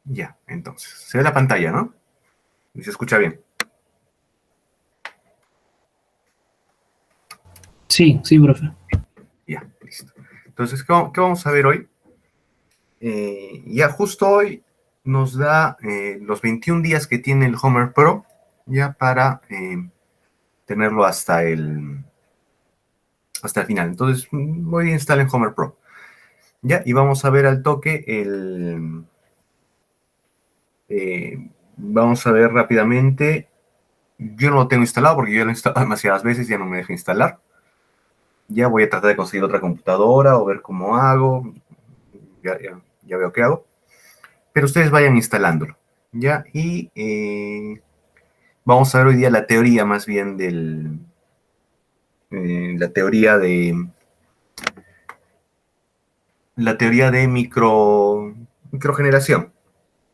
Ya, entonces, se ve la pantalla, ¿no? Y se escucha bien. Sí, sí, profe. Ya, listo. Entonces, ¿qué vamos a ver hoy? Ya justo hoy nos da los 21 días que tiene el Homer Pro, ya para tenerlo hasta el final. Entonces, voy a instalar en Homer Pro. Ya, y vamos a ver al toque vamos a ver rápidamente. Yo no lo tengo instalado porque yo lo he instalado demasiadas veces, ya no me deja instalar. Ya voy a tratar de conseguir otra computadora o ver cómo hago. Ya veo qué hago. Pero ustedes vayan instalándolo. Ya, y vamos a ver hoy día la teoría más bien la teoría de microgeneración.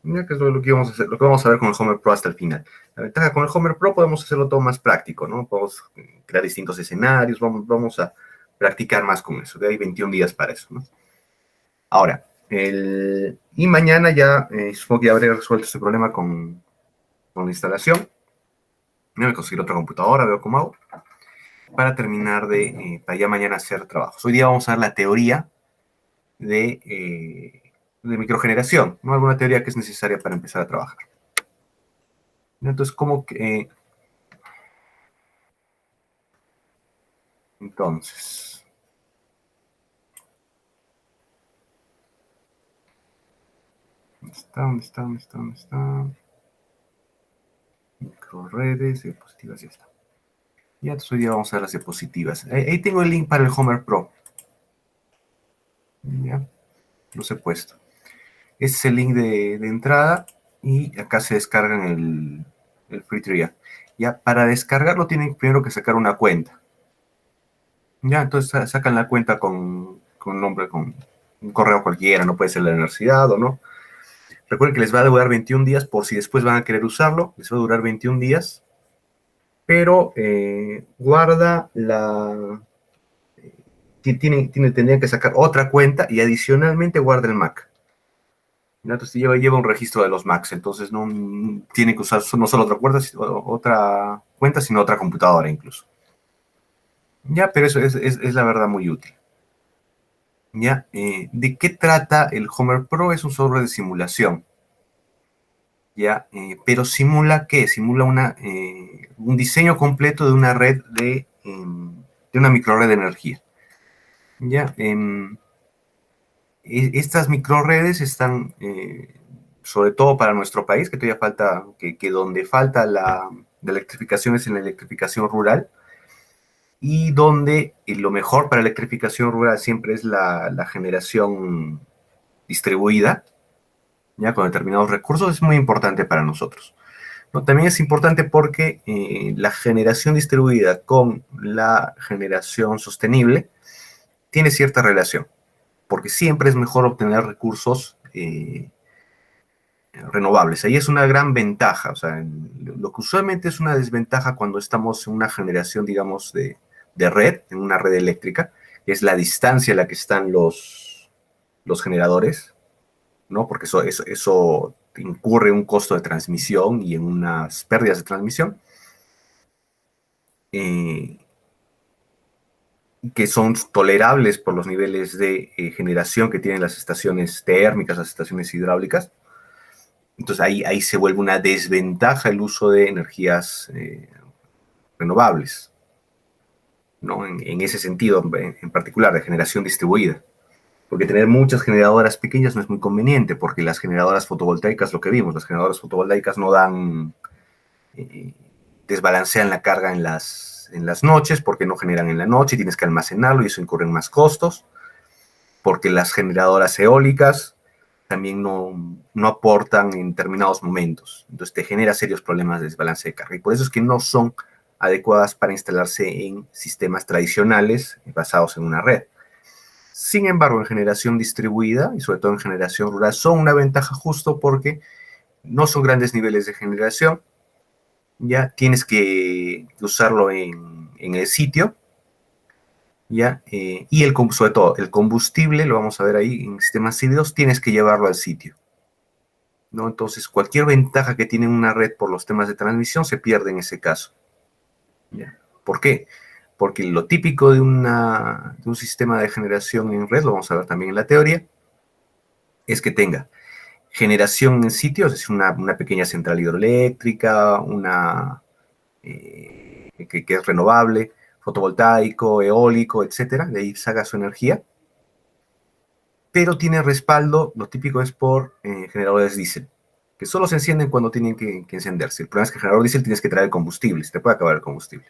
Ya que es lo que vamos a hacer, lo que vamos a ver con el Homer Pro hasta el final. La ventaja con el Homer Pro podemos hacerlo todo más práctico, ¿no? Podemos crear distintos escenarios, vamos a practicar más con eso. Hay 21 días para eso, ¿no? Ahora, y mañana ya supongo que ya habré resuelto este problema con la instalación. Voy a conseguir otra computadora, veo cómo hago, para terminar para ya mañana hacer trabajos. Hoy día vamos a ver la teoría de microgeneración, ¿no? Alguna teoría que es necesaria para empezar a trabajar. Entonces, ¿cómo que, entonces, ¿dónde está? ¿Dónde está? ¿Dónde está? ¿Dónde está? Microredes, diapositivas, ya está. Ya, entonces hoy día vamos a ver las diapositivas. Ahí tengo el link para el Homer Pro. Ya, los he puesto. Este es el link de entrada y acá se descargan el free trial. Ya, para descargarlo tienen primero que sacar una cuenta. Ya, entonces sacan la cuenta con nombre, con un correo cualquiera, no puede ser la universidad o no. Recuerden que les va a durar 21 días por si después van a querer usarlo, les va a durar 21 días, pero guarda tendrían que sacar otra cuenta y adicionalmente guarda el Mac. Entonces lleva un registro de los Macs, entonces no tiene que usar no solo otra cuenta, sino otra computadora incluso. Ya, pero eso es la verdad muy útil. Ya, ¿de qué trata el Homer Pro? Es un software de simulación. Ya, pero simula ¿qué? Simula un diseño completo de una red de una microred de energía. Ya, estas microredes están, sobre todo para nuestro país, que todavía falta, que donde falta la electrificación es en la electrificación rural, y donde lo mejor para la electrificación rural siempre es la generación distribuida, ya con determinados recursos, es muy importante para nosotros. ¿No? También es importante porque la generación distribuida con la generación sostenible tiene cierta relación, porque siempre es mejor obtener recursos renovables. Ahí es una gran ventaja, o sea, lo que usualmente es una desventaja cuando estamos en una generación, digamos, de red, en una red eléctrica, que es la distancia a la que están los generadores, ¿no? Porque eso incurre en un costo de transmisión y en unas pérdidas de transmisión. Eh, que son tolerables por los niveles de generación que tienen las estaciones térmicas, las estaciones hidráulicas. Entonces ahí se vuelve una desventaja el uso de energías renovables, ¿no? En ese sentido, en particular, de generación distribuida. Porque tener muchas generadoras pequeñas no es muy conveniente, porque las generadoras fotovoltaicas, lo que vimos, las generadoras fotovoltaicas no dan, eh, desbalancean la carga en las noches, porque no generan en la noche, tienes que almacenarlo y eso incurre en más costos, porque las generadoras eólicas también no aportan en determinados momentos. Entonces te genera serios problemas de desbalance de carga. Y por eso es que no son adecuadas para instalarse en sistemas tradicionales basados en una red. Sin embargo, en generación distribuida y sobre todo en generación rural son una ventaja justo porque no son grandes niveles de generación, ya tienes que usarlo en el sitio, ya, y sobre todo el combustible, lo vamos a ver ahí en sistemas híbridos, tienes que llevarlo al sitio. ¿no? Entonces, cualquier ventaja que tiene una red por los temas de transmisión se pierde en ese caso. ¿Ya? ¿Por qué? Porque lo típico de un sistema de generación en red, lo vamos a ver también en la teoría, es que tenga generación en sitio, es decir, una pequeña central hidroeléctrica, que es renovable, fotovoltaico, eólico, etcétera, de ahí saca su energía, pero tiene respaldo, lo típico es por generadores diésel, que solo se encienden cuando tienen que encenderse. El problema es que el generador diésel tienes que traer el combustible, se te puede acabar el combustible,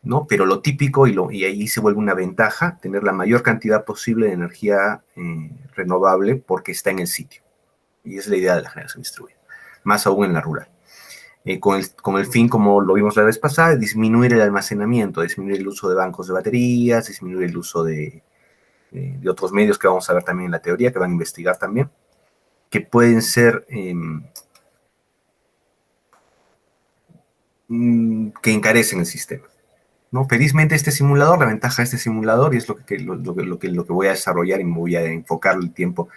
¿no? Pero lo típico, y ahí se vuelve una ventaja, tener la mayor cantidad posible de energía renovable porque está en el sitio. Y esa es la idea de la generación distribuida, más aún en la rural. Con el fin, como lo vimos la vez pasada, de disminuir el almacenamiento, disminuir el uso de bancos de baterías, disminuir el uso de otros medios que vamos a ver también en la teoría, que van a investigar también, que pueden ser, que encarecen el sistema. ¿No? Felizmente este simulador, la ventaja de este simulador, y es lo que voy a desarrollar y me voy a enfocar el tiempo,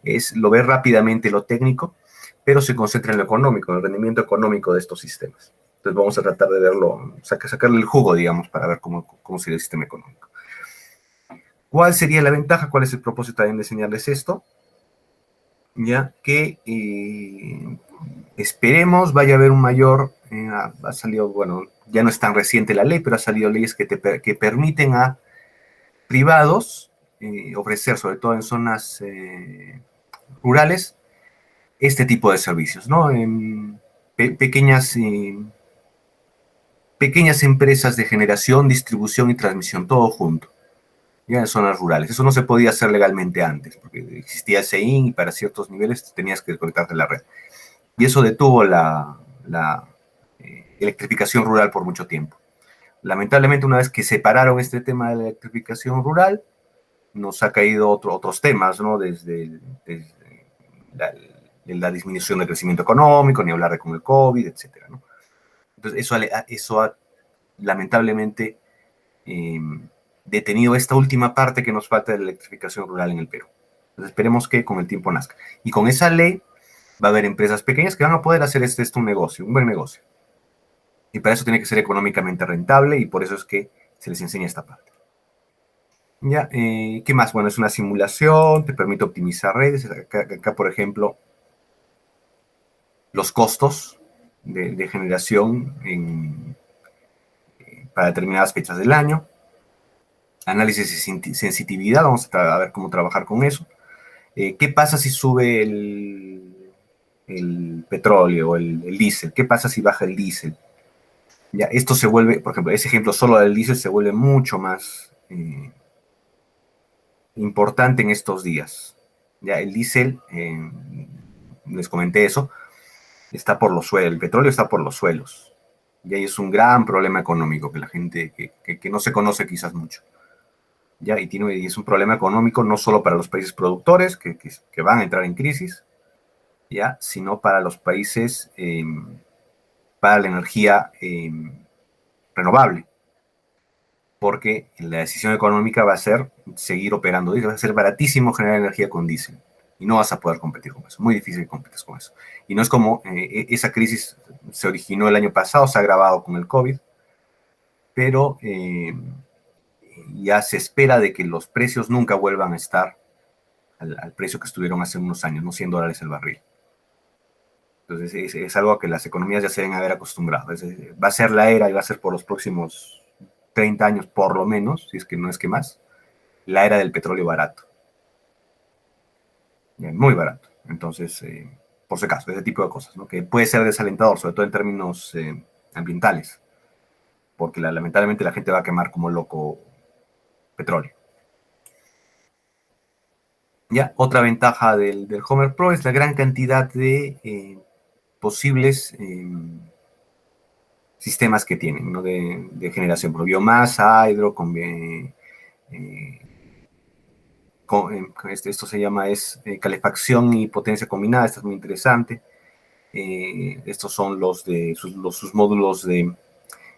es lo ver rápidamente lo técnico, pero se concentra en lo económico, en el rendimiento económico de estos sistemas. Entonces vamos a tratar de verlo, sacarle el jugo, digamos, para ver cómo sería el sistema económico. ¿Cuál sería la ventaja? ¿Cuál es el propósito también de enseñarles esto? Ya que esperemos vaya a haber un mayor, ha salido, bueno, ya no es tan reciente la ley, pero ha salido leyes que permiten a privados ofrecer, sobre todo en zonas rurales, este tipo de servicios, ¿no? En pequeñas empresas de generación, distribución y transmisión, todo junto, ya en zonas rurales. Eso no se podía hacer legalmente antes, porque existía SEIN y para ciertos niveles tenías que conectarte a la red. Y eso detuvo la electrificación rural por mucho tiempo. Lamentablemente, una vez que separaron este tema de la electrificación rural, nos ha caído otros temas, ¿no? Desde la disminución del crecimiento económico, ni hablar de con el COVID, etcétera, ¿no? Entonces, eso ha lamentablemente eh, detenido esta última parte que nos falta de la electrificación rural en el Perú. Entonces, esperemos que con el tiempo nazca. Y con esa ley va a haber empresas pequeñas que van a poder hacer esto un negocio, un buen negocio. Y para eso tiene que ser económicamente rentable y por eso es que se les enseña esta parte. Ya, ¿qué más? Bueno, es una simulación, te permite optimizar redes. Acá por ejemplo, los costos de generación para determinadas fechas del año. Análisis de sensitividad, vamos a ver cómo trabajar con eso. ¿Qué pasa si sube el petróleo o el diésel? ¿Qué pasa si baja el diésel? Ya, esto se vuelve, por ejemplo, ese ejemplo solo del diésel se vuelve mucho más importante en estos días. Ya, el diésel, les comenté eso, está por los suelos, el petróleo está por los suelos. Y ahí es un gran problema económico que la gente, que no se conoce quizás mucho. ¿Ya? Y es un problema económico no solo para los países productores, que van a entrar en crisis, ¿ya? Sino para los países, para la energía renovable, porque la decisión económica va a ser seguir operando diésel, va a ser baratísimo generar energía con diésel, y no vas a poder competir con eso, muy difícil que compites con eso. Y no es como esa crisis se originó el año pasado, se ha agravado con el COVID, pero ya se espera de que los precios nunca vuelvan a estar al precio que estuvieron hace unos años, no $100 el barril. Entonces es algo a que las economías ya se deben haber acostumbrado. Va a ser la era y va a ser por los próximos 30 años por lo menos, si es que no es que más, la era del petróleo barato. Muy barato. Entonces, por si acaso, ese tipo de cosas, ¿no? Que puede ser desalentador, sobre todo en términos ambientales, porque lamentablemente la gente va a quemar como loco petróleo. Ya, otra ventaja del Homer Pro es la gran cantidad de posibles sistemas que tienen, ¿no? de generación por biomasa, hidro, esto se llama calefacción y potencia combinada, esto es muy interesante. Estos son sus módulos de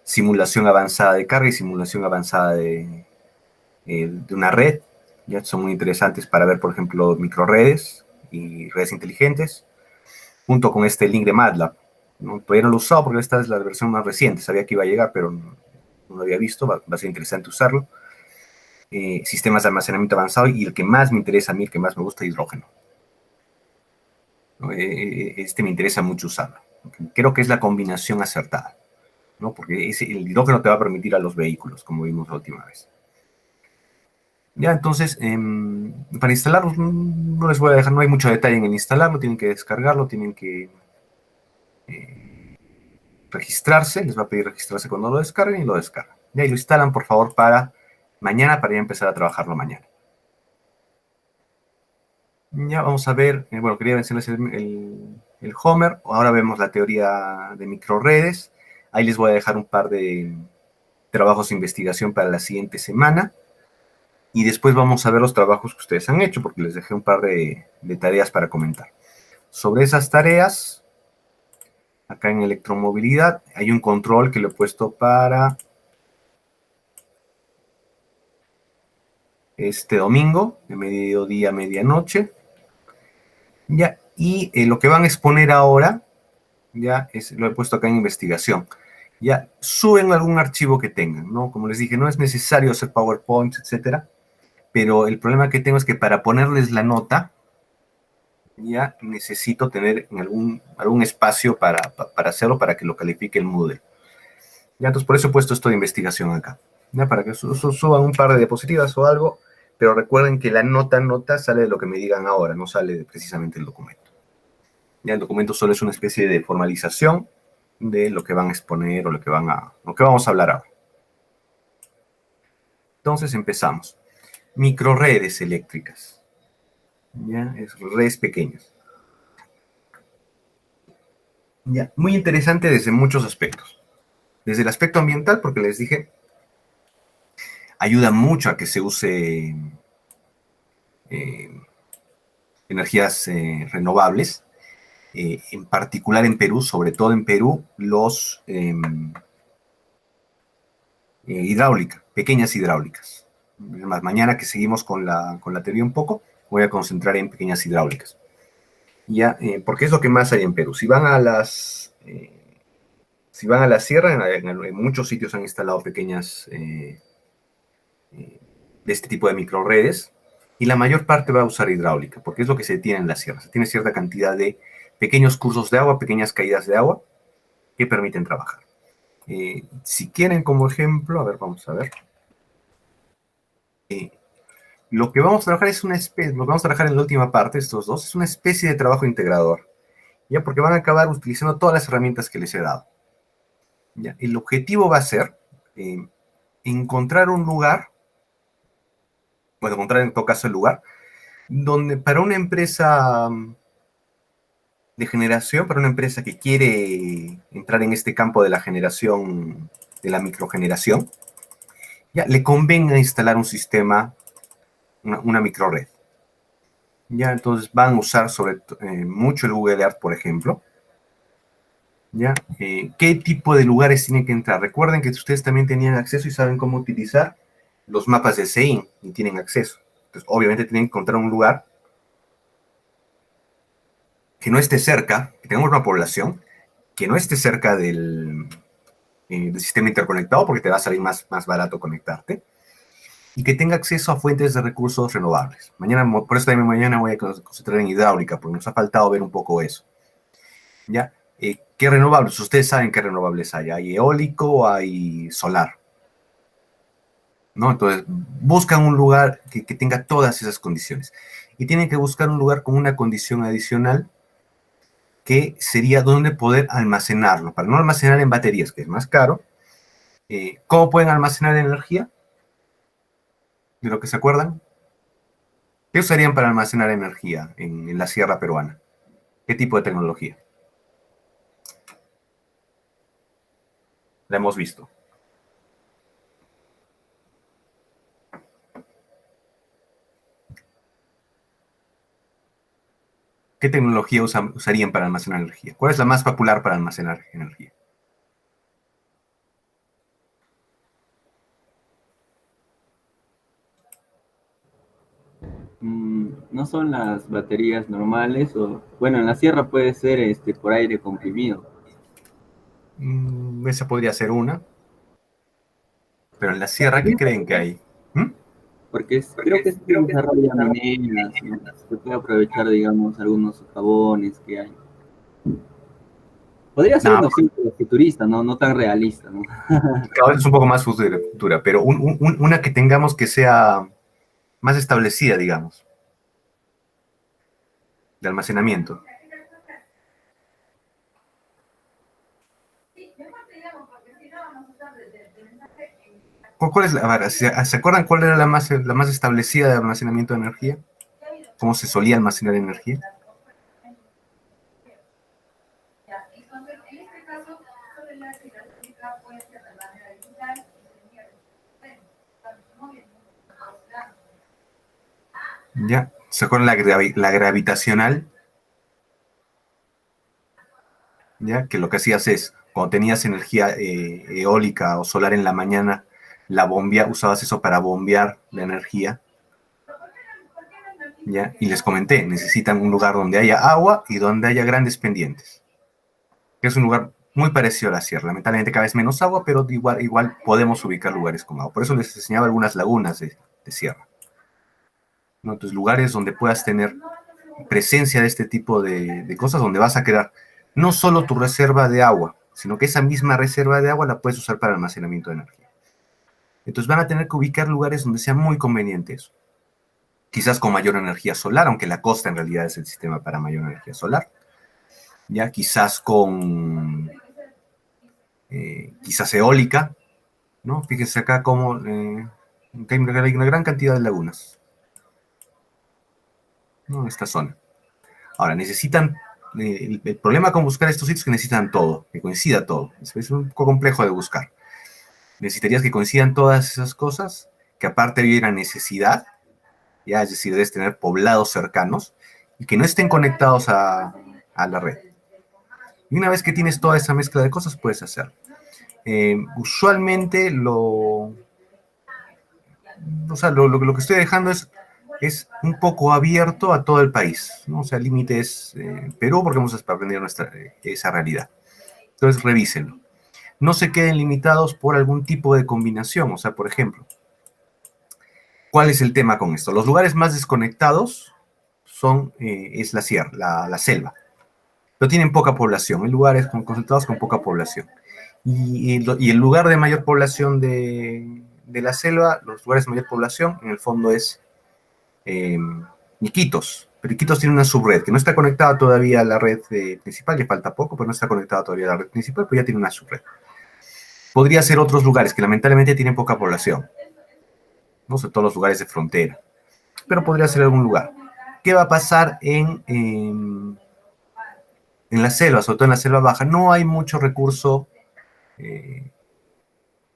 simulación avanzada de carga y simulación avanzada de una red. Ya son muy interesantes para ver, por ejemplo, microredes y redes inteligentes. junto con este link de MATLAB, ¿no? Todavía no lo he usado porque esta es la versión más reciente, sabía que iba a llegar, pero no lo había visto, va a ser interesante usarlo. Sistemas de almacenamiento avanzado y el que más me interesa a mí, el que más me gusta, hidrógeno. ¿No? Este me interesa mucho usarlo. Creo que es la combinación acertada, ¿no? Porque el hidrógeno te va a permitir a los vehículos, como vimos la última vez. Ya, entonces, para instalarlo, no les voy a dejar, no hay mucho detalle en el instalarlo, tienen que descargarlo, tienen que registrarse, les va a pedir registrarse cuando lo descarguen y lo descargan. Ya, y lo instalan, por favor, para mañana, para ya empezar a trabajarlo mañana. Ya vamos a ver, bueno, quería mencionarles el Homer, ahora vemos la teoría de microredes, ahí les voy a dejar un par de trabajos de investigación para la siguiente semana, y después vamos a ver los trabajos que ustedes han hecho, porque les dejé un par de tareas para comentar. Sobre esas tareas, acá en electromovilidad, hay un control que le he puesto para este domingo, de mediodía a medianoche, ya, y lo que van a exponer ahora, ya, lo he puesto acá en investigación, ya, suben algún archivo que tengan, ¿no? Como les dije, no es necesario hacer PowerPoint, etcétera, pero el problema que tengo es que para ponerles la nota, ya necesito tener en algún espacio para hacerlo, para que lo califique el Moodle. Ya, entonces por eso he puesto esto de investigación acá, ya, para que suban un par de diapositivas o algo, pero recuerden que la nota sale de lo que me digan ahora, no sale precisamente del documento. Ya, el documento solo es una especie de formalización de lo que van a exponer o lo que vamos a hablar ahora. Entonces empezamos. Microredes eléctricas. Ya, redes pequeñas. Ya, muy interesante desde muchos aspectos. Desde el aspecto ambiental, porque les dije, ayuda mucho a que se use energías renovables, en particular en Perú, sobre todo en Perú, los hidráulicas, pequeñas hidráulicas. Además, mañana que seguimos con la teoría un poco, voy a concentrar en pequeñas hidráulicas. Ya, porque es lo que más hay en Perú. Si van a la sierra, en muchos sitios han instalado pequeñas de este tipo de microredes, y la mayor parte va a usar hidráulica, porque es lo que se tiene en la sierra. Se tiene cierta cantidad de pequeños cursos de agua, pequeñas caídas de agua, que permiten trabajar. Si quieren como ejemplo, a ver, vamos a ver. Lo que vamos a trabajar es lo que vamos a trabajar en la última parte, estos dos, es una especie de trabajo integrador, ¿ya? Porque van a acabar utilizando todas las herramientas que les he dado. ¿Ya? El objetivo va a ser encontrar un lugar, bueno, encontrar en todo caso el lugar, donde para una empresa de generación, para una empresa que quiere entrar en este campo de la generación, de la microgeneración, ya le convenga instalar un sistema, una microred. Ya, entonces van a usar mucho el Google Earth, por ejemplo. ¿Ya? ¿Qué tipo de lugares tienen que entrar? Recuerden que ustedes también tenían acceso y saben cómo utilizar los mapas de SEIN y tienen acceso. Entonces, obviamente tienen que encontrar un lugar que no esté cerca, que tengamos una población, que no esté cerca del sistema interconectado, porque te va a salir más barato conectarte, y que tenga acceso a fuentes de recursos renovables. Por eso también mañana voy a concentrar en hidráulica, porque nos ha faltado ver un poco eso. ¿Ya? ¿Qué renovables? Ustedes saben qué renovables hay. Hay eólico, hay solar. ¿No? Entonces, buscan un lugar que tenga todas esas condiciones. Y tienen que buscar un lugar con una condición adicional, que sería donde poder almacenarlo. Para no almacenar en baterías, que es más caro. ¿Cómo pueden almacenar energía? ¿De lo que se acuerdan? ¿Qué usarían para almacenar energía en la sierra peruana? ¿Qué tipo de tecnología? La hemos visto. ¿Qué tecnología usarían para almacenar energía? ¿Cuál es la más popular para almacenar energía? No son las baterías normales o, bueno, en la sierra puede ser por aire comprimido. Esa podría ser una, pero en la sierra, ¿qué También, creen que hay? ¿Mm? porque creo que se desarrolla mineras, ¿no? Se puede aprovechar, digamos, algunos socavones que hay. Podría ser No, una opción futurista, ¿no? No tan realista, ¿no? cada vez es un poco más futura, pero una que tengamos que sea más establecida, digamos, de almacenamiento. ¿Cuál es a ver, ¿se acuerdan cuál era la más establecida de almacenamiento de energía? ¿Cómo se solía almacenar energía? ¿Ya? ¿Se acuerdan la gravitacional? ¿Ya? Que lo que hacías es, cuando tenías energía eólica o solar en la mañana, usabas eso para bombear la energía, ¿ya? Y les comenté, necesitan un lugar donde haya agua y donde haya grandes pendientes, que es un lugar muy parecido a la sierra. Lamentablemente cada vez menos agua, pero igual podemos ubicar lugares con agua. Por eso les enseñaba algunas lagunas de sierra, ¿no? Entonces, lugares donde puedas tener presencia de este tipo de cosas, donde vas a crear no solo tu reserva de agua, sino que esa misma reserva de agua la puedes usar para almacenamiento de energía. Entonces van a tener que ubicar lugares donde sea muy conveniente eso. Quizás con mayor energía solar, aunque la costa en realidad es el sistema para mayor energía solar. Ya quizás quizás eólica, ¿no? Fíjense acá como hay una gran cantidad de lagunas, ¿no? En esta zona. Ahora, necesitan, el problema con buscar estos sitios es que necesitan todo, que coincida todo. Es un poco complejo de buscar. Necesitarías que coincidan todas esas cosas, que aparte hay una necesidad, ya, es decir, debes tener poblados cercanos y que no estén conectados a la red. Y una vez que tienes toda esa mezcla de cosas, puedes hacer. Usualmente o sea, lo que estoy dejando es un poco abierto a todo el país, ¿no? O sea, el límite es Perú porque hemos aprendido esa realidad. Entonces, revísenlo. No se queden limitados por algún tipo de combinación. O sea, por ejemplo, ¿cuál es el tema con esto? Los lugares más desconectados es la sierra, la selva. Pero tienen poca población. Hay lugares concentrados con poca población. Y el lugar de mayor población de la selva, los lugares de mayor población, en el fondo es Iquitos. Pero Iquitos tiene una subred que no está conectada todavía a la red principal, le falta poco, pero no está conectada todavía a la red principal, pero ya tiene una subred. Podría ser otros lugares que lamentablemente tienen poca población, no sé, todos los lugares de frontera, pero podría ser algún lugar. ¿Qué va a pasar en la selva, sobre todo en la selva baja? No hay mucho recurso,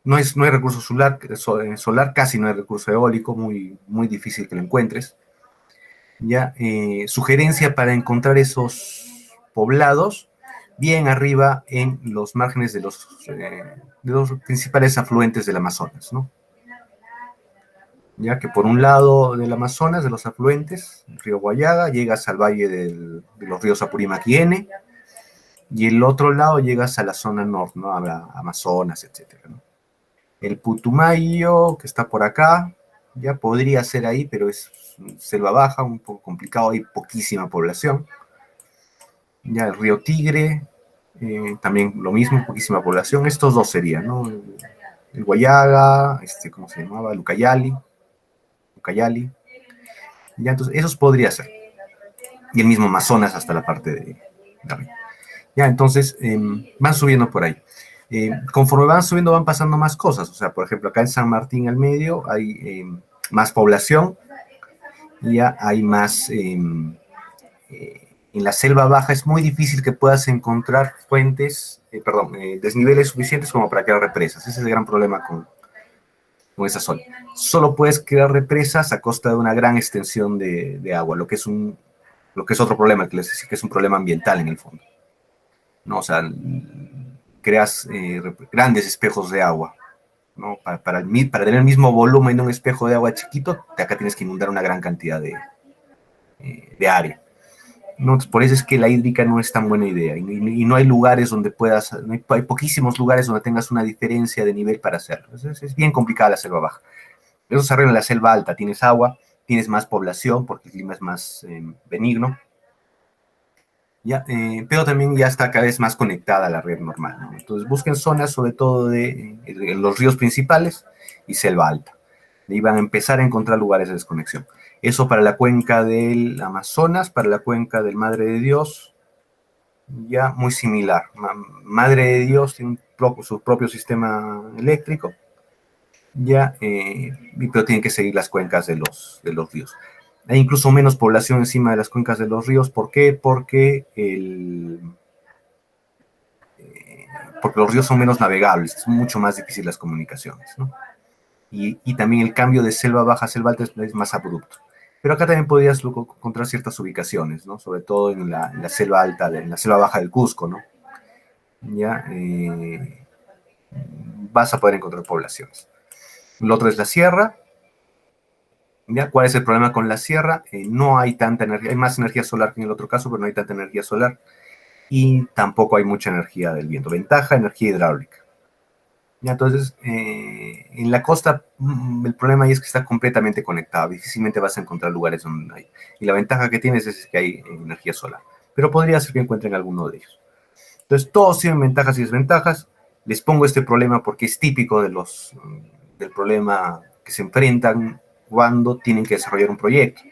no hay recurso solar, casi no hay recurso eólico, muy difícil que lo encuentres. ¿Ya? Sugerencia para encontrar esos poblados bien arriba en los márgenes de los principales afluentes del Amazonas, ¿no? Ya que por un lado del Amazonas, de los afluentes, el río Guayaga, llegas al valle de los ríos Apurímac y Ene, y el otro lado llegas a la zona norte, ¿no? A Amazonas, etcétera, ¿no? El Putumayo, que está por acá, ya podría ser ahí, pero es selva baja, un poco complicado, hay poquísima población. Ya el río Tigre, también lo mismo, poquísima población. Estos dos serían, ¿no? El Guayaga, ¿cómo se llamaba? Ucayali. Ya, entonces, esos podría ser. Y el mismo Amazonas hasta la parte de arriba. Ya, entonces, van subiendo por ahí. Conforme van subiendo, van pasando más cosas. O sea, por ejemplo, acá en San Martín al medio hay más población, ya hay más en la selva baja es muy difícil que puedas encontrar desniveles suficientes como para crear represas. Ese es el gran problema con esa zona. Solo puedes crear represas a costa de una gran extensión de agua, lo que es otro problema, que les decía que es un problema ambiental en el fondo. ¿No? O sea, creas grandes espejos de agua. ¿No? Para tener el mismo volumen de un espejo de agua chiquito, acá tienes que inundar una gran cantidad de área. ¿No? Entonces, por eso es que la hídrica no es tan buena idea y no hay lugares donde puedas, hay poquísimos lugares donde tengas una diferencia de nivel para hacerlo. Entonces, es bien complicada la selva baja. Eso se arregla en la selva alta, tienes agua, tienes más población porque el clima es más benigno, ya, pero también ya está cada vez más conectada a la red normal, ¿no? Entonces busquen zonas sobre todo de los ríos principales y selva alta. Y van a empezar a encontrar lugares de desconexión. Eso para la cuenca del Amazonas, para la cuenca del Madre de Dios, ya muy similar. Madre de Dios tiene su propio sistema eléctrico, ya, pero tienen que seguir las cuencas de los ríos. Hay incluso menos población encima de las cuencas de los ríos. ¿Por qué? Porque los ríos son menos navegables, son mucho más difíciles las comunicaciones, ¿no? Y también el cambio de selva baja a selva alta es más abrupto. Pero acá también podrías encontrar ciertas ubicaciones, ¿no? Sobre todo en la selva alta, en la selva baja del Cusco, ¿no? Ya vas a poder encontrar poblaciones. Lo otro es la sierra. ¿Ya? ¿Cuál es el problema con la sierra? No hay tanta energía, hay más energía solar que en el otro caso, pero no hay tanta energía solar y tampoco hay mucha energía del viento. Ventaja, energía hidráulica. ¿Ya? Entonces, en la costa el problema ahí es que está completamente conectado, difícilmente vas a encontrar lugares donde no hay. Y la ventaja que tienes es que hay energía solar, pero podría ser que encuentren alguno de ellos. Entonces, todos tienen ventajas y desventajas. Les pongo este problema porque es típico del problema que se enfrentan cuando tienen que desarrollar un proyecto.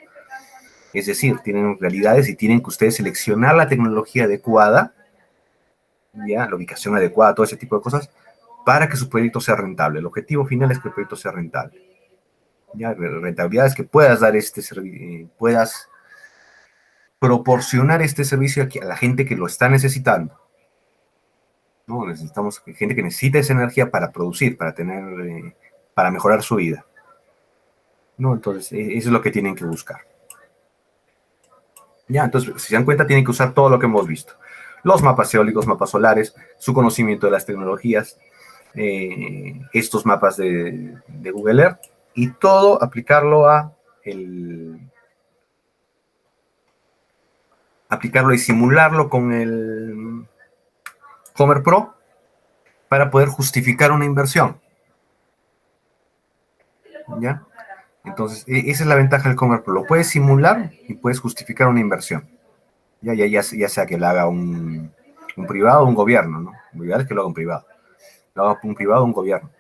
Es decir, tienen realidades y tienen que ustedes seleccionar la tecnología adecuada, ya, la ubicación adecuada, todo ese tipo de cosas, para que su proyecto sea rentable. El objetivo final es que el proyecto sea rentable. Ya, rentabilidad es que puedas dar puedas proporcionar este servicio a la gente que lo está necesitando. ¿No? Necesitamos gente que necesita esa energía para producir, para mejorar su vida. ¿No? Entonces, eso es lo que tienen que buscar. Ya, entonces, si se dan cuenta, tienen que usar todo lo que hemos visto. Los mapas eólicos, mapas solares, su conocimiento de las tecnologías, estos mapas de Google Earth, y todo aplicarlo aplicarlo y simularlo con el Homer Pro para poder justificar una inversión. ¿Ya? Entonces, esa es la ventaja del Homer Pro. Lo puedes simular y puedes justificar una inversión. Ya sea que lo haga un privado o un gobierno, ¿no? Lo ideal es que lo haga un privado. Lo haga un privado o un gobierno.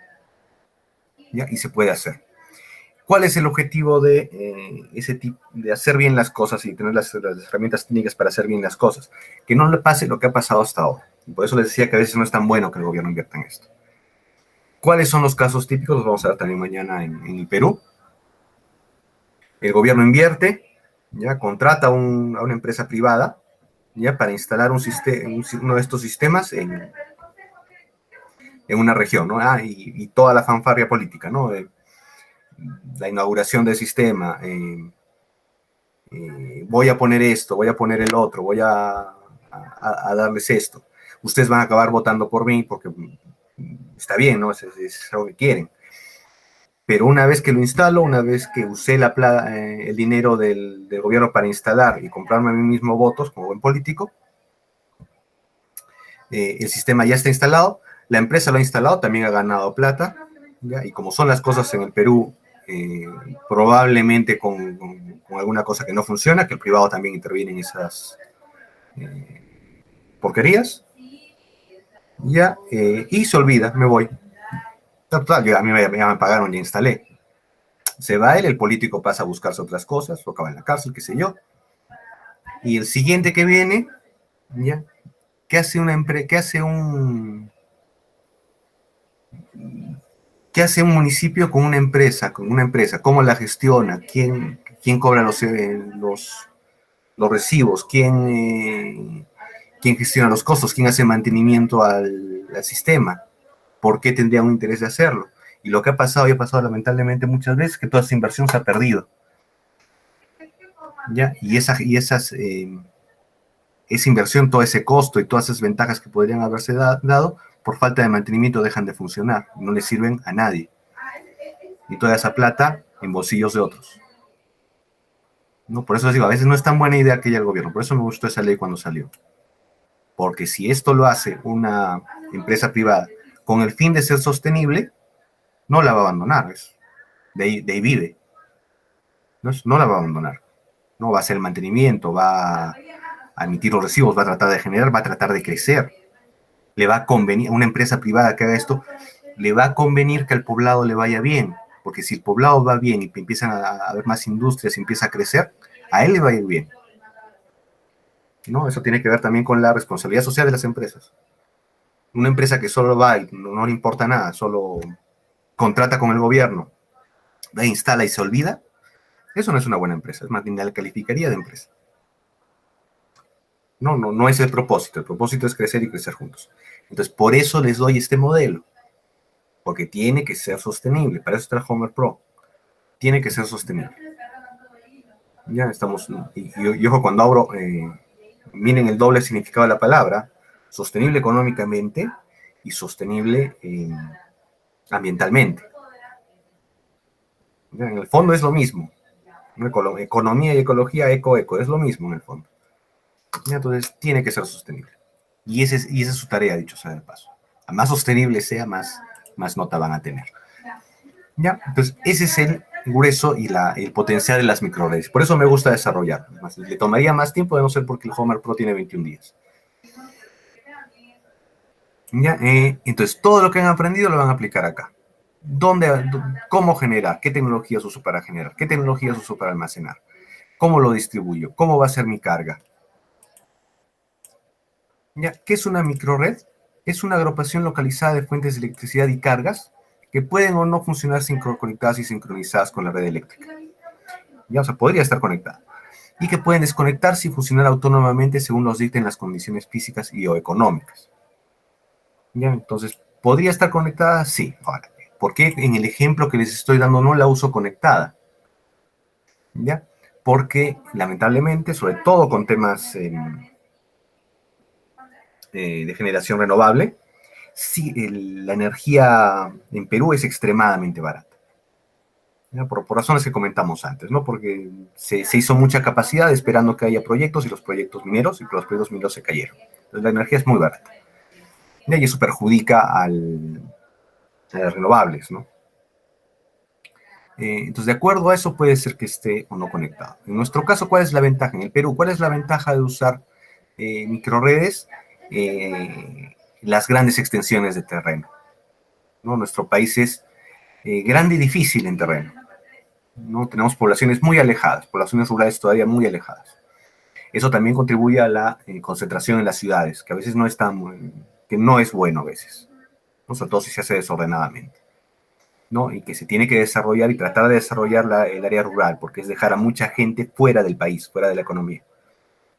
¿Ya? Y se puede hacer. ¿Cuál es el objetivo de ese tipo, de hacer bien las cosas y tener las herramientas técnicas para hacer bien las cosas? Que no le pase lo que ha pasado hasta ahora. Y por eso les decía que a veces no es tan bueno que el gobierno invierta en esto. ¿Cuáles son los casos típicos? Los vamos a ver también mañana en el Perú. El gobierno invierte, ya contrata a una empresa privada, ya para instalar uno de estos sistemas en una región, ¿no? Y toda la fanfarria política, ¿no? La inauguración del sistema, voy a poner esto, voy a poner el otro, voy a darles esto. Ustedes van a acabar votando por mí porque está bien, ¿no? Es lo que quieren. Pero una vez que lo instalo, una vez que usé el dinero del gobierno para instalar y comprarme a mí mismo votos como buen político, el sistema ya está instalado, la empresa lo ha instalado, también ha ganado plata, ¿ya? Y como son las cosas en el Perú, probablemente con alguna cosa que no funciona, que el privado también interviene en esas porquerías, ya, y se olvida, me voy. Total, a mí ya me pagaron, ya instalé. Se va él, el político pasa a buscarse otras cosas, o acaba en la cárcel, qué sé yo. Y el siguiente que viene, ¿ya? ¿Qué hace un municipio con una empresa? ¿Cómo la gestiona? ¿Quién cobra los recibos? ¿Quién gestiona los costos? ¿Quién hace mantenimiento al sistema? ¿Por qué tendría un interés de hacerlo? Y lo que ha pasado, y ha pasado lamentablemente muchas veces, que toda esa inversión se ha perdido. ¿Ya? Esa inversión, todo ese costo y todas esas ventajas que podrían haberse dado, por falta de mantenimiento dejan de funcionar, no le sirven a nadie. Y toda esa plata en bolsillos de otros. ¿no? Por eso les digo, a veces no es tan buena idea que haya el gobierno. Por eso me gustó esa ley cuando salió. Porque si esto lo hace una empresa privada con el fin de ser sostenible, no la va a abandonar. De ahí vive. No la va a abandonar. No va a hacer el mantenimiento, va a emitir los recibos, va a tratar de generar, va a tratar de crecer. Le va a convenir, a una empresa privada que haga esto, le va a convenir que al poblado le vaya bien. Porque si el poblado va bien y empiezan a haber más industrias y empieza a crecer, a él le va a ir bien. ¿No? Eso tiene que ver también con la responsabilidad social de las empresas. Una empresa que solo va y no le importa nada, solo contrata con el gobierno, va, instala y se olvida, eso no es una buena empresa, es más bien la calificaría de empresa. No es el propósito es crecer y crecer juntos. Entonces, por eso les doy este modelo, porque tiene que ser sostenible, para eso está el Homer Pro, tiene que ser sostenible. Ya estamos, y ojo, cuando abro, miren el doble significado de la palabra, sostenible económicamente y sostenible ambientalmente. Ya, en el fondo es lo mismo. Economía y ecología, eco, es lo mismo en el fondo. Ya, entonces tiene que ser sostenible. Y esa es su tarea, dicho sea de paso. A más sostenible sea, más nota van a tener. Ya, entonces ese es el grueso y el potencial de las microredes. Por eso me gusta desarrollar. Le tomaría más tiempo de no ser porque el Homer Pro tiene 21 días. ¿Ya? Entonces, todo lo que han aprendido lo van a aplicar acá. ¿Cómo generar? ¿Qué tecnologías uso para generar? ¿Qué tecnologías uso para almacenar? ¿Cómo lo distribuyo? ¿Cómo va a ser mi carga? ¿Ya? ¿Qué es una microred? Es una agrupación localizada de fuentes de electricidad y cargas que pueden o no funcionar conectadas y sincronizadas con la red eléctrica. ¿Ya? O sea, podría estar conectada. Y que pueden desconectarse y funcionar autónomamente según los dicten las condiciones físicas y o económicas. ¿Ya? Entonces, ¿podría estar conectada? Sí. Ahora, ¿por qué en el ejemplo que les estoy dando no la uso conectada? ¿Ya? Porque, lamentablemente, sobre todo con temas de generación renovable, sí, la energía en Perú es extremadamente barata. ¿Ya? Por razones que comentamos antes, ¿no? Porque se hizo mucha capacidad esperando que haya proyectos y los proyectos mineros, y los proyectos mineros se cayeron. Entonces, la energía es muy barata. Y eso perjudica a las renovables, ¿no? Entonces, de acuerdo a eso, puede ser que esté o no conectado. En nuestro caso, ¿cuál es la ventaja? En el Perú, ¿cuál es la ventaja de usar microredes? Las grandes extensiones de terreno, ¿no? Nuestro país es grande y difícil en terreno, ¿no? Tenemos poblaciones muy alejadas, poblaciones rurales todavía muy alejadas. Eso también contribuye a la concentración en las ciudades, que a veces no es que no es bueno a veces, ¿no? Sobre todo si se hace desordenadamente, ¿no? Y que se tiene que desarrollar y tratar de desarrollar el área rural, porque es dejar a mucha gente fuera del país, fuera de la economía.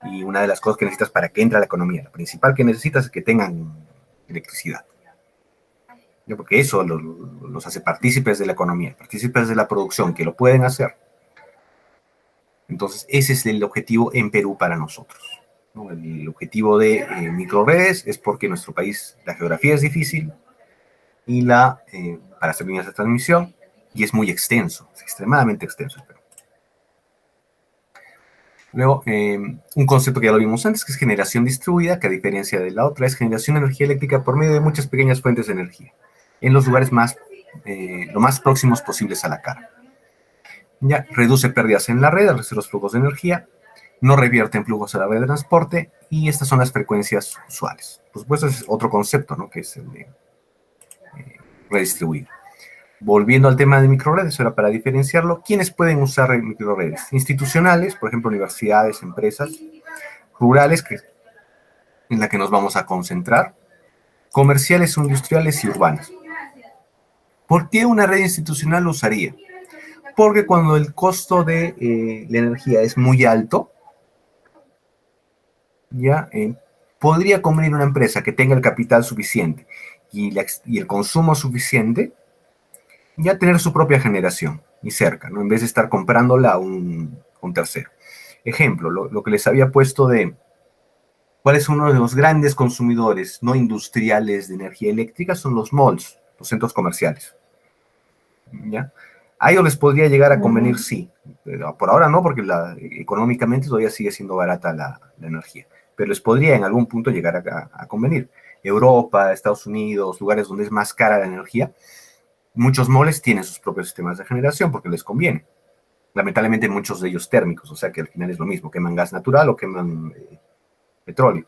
Y una de las cosas que necesitas para que entre a la economía, la principal que necesitas es que tengan electricidad. ¿No? Porque eso los hace partícipes de la economía, partícipes de la producción, que lo pueden hacer. Entonces, ese es el objetivo en Perú para nosotros, ¿no? El objetivo de microredes es porque en nuestro país la geografía es difícil y para hacer líneas de transmisión, y es muy extenso, es extremadamente extenso el Perú. Luego, un concepto que ya lo vimos antes, que es generación distribuida, que a diferencia de la otra, es generación de energía eléctrica por medio de muchas pequeñas fuentes de energía, en los lugares lo más próximos posibles a la carga. Ya, reduce pérdidas en la red al reducir los flujos de energía, no revierte en flujos a la red de transporte, y estas son las frecuencias usuales. Por supuesto, es otro concepto, ¿no? Que es el de redistribuir. Volviendo al tema de microredes, ahora para diferenciarlo, ¿quiénes pueden usar microredes? Institucionales, por ejemplo, universidades, empresas, rurales, en la que nos vamos a concentrar, comerciales, industriales y urbanas. ¿Por qué una red institucional lo usaría? Porque cuando el costo de la energía es muy alto, ya podría convenir una empresa que tenga el capital suficiente y el consumo suficiente, ya tener su propia generación y cerca, ¿no? En vez de estar comprándola a un tercero. Ejemplo, lo que les había puesto de cuál es uno de los grandes consumidores no industriales de energía eléctrica son los malls, los centros comerciales. ¿Ya? A ellos les podría llegar a convenir, sí. Pero por ahora no, porque económicamente todavía sigue siendo barata la energía. Pero les podría en algún punto llegar a convenir. Europa, Estados Unidos, lugares donde es más cara la energía, muchos moles tienen sus propios sistemas de generación porque les conviene. Lamentablemente muchos de ellos térmicos, o sea que al final es lo mismo, queman gas natural o queman petróleo.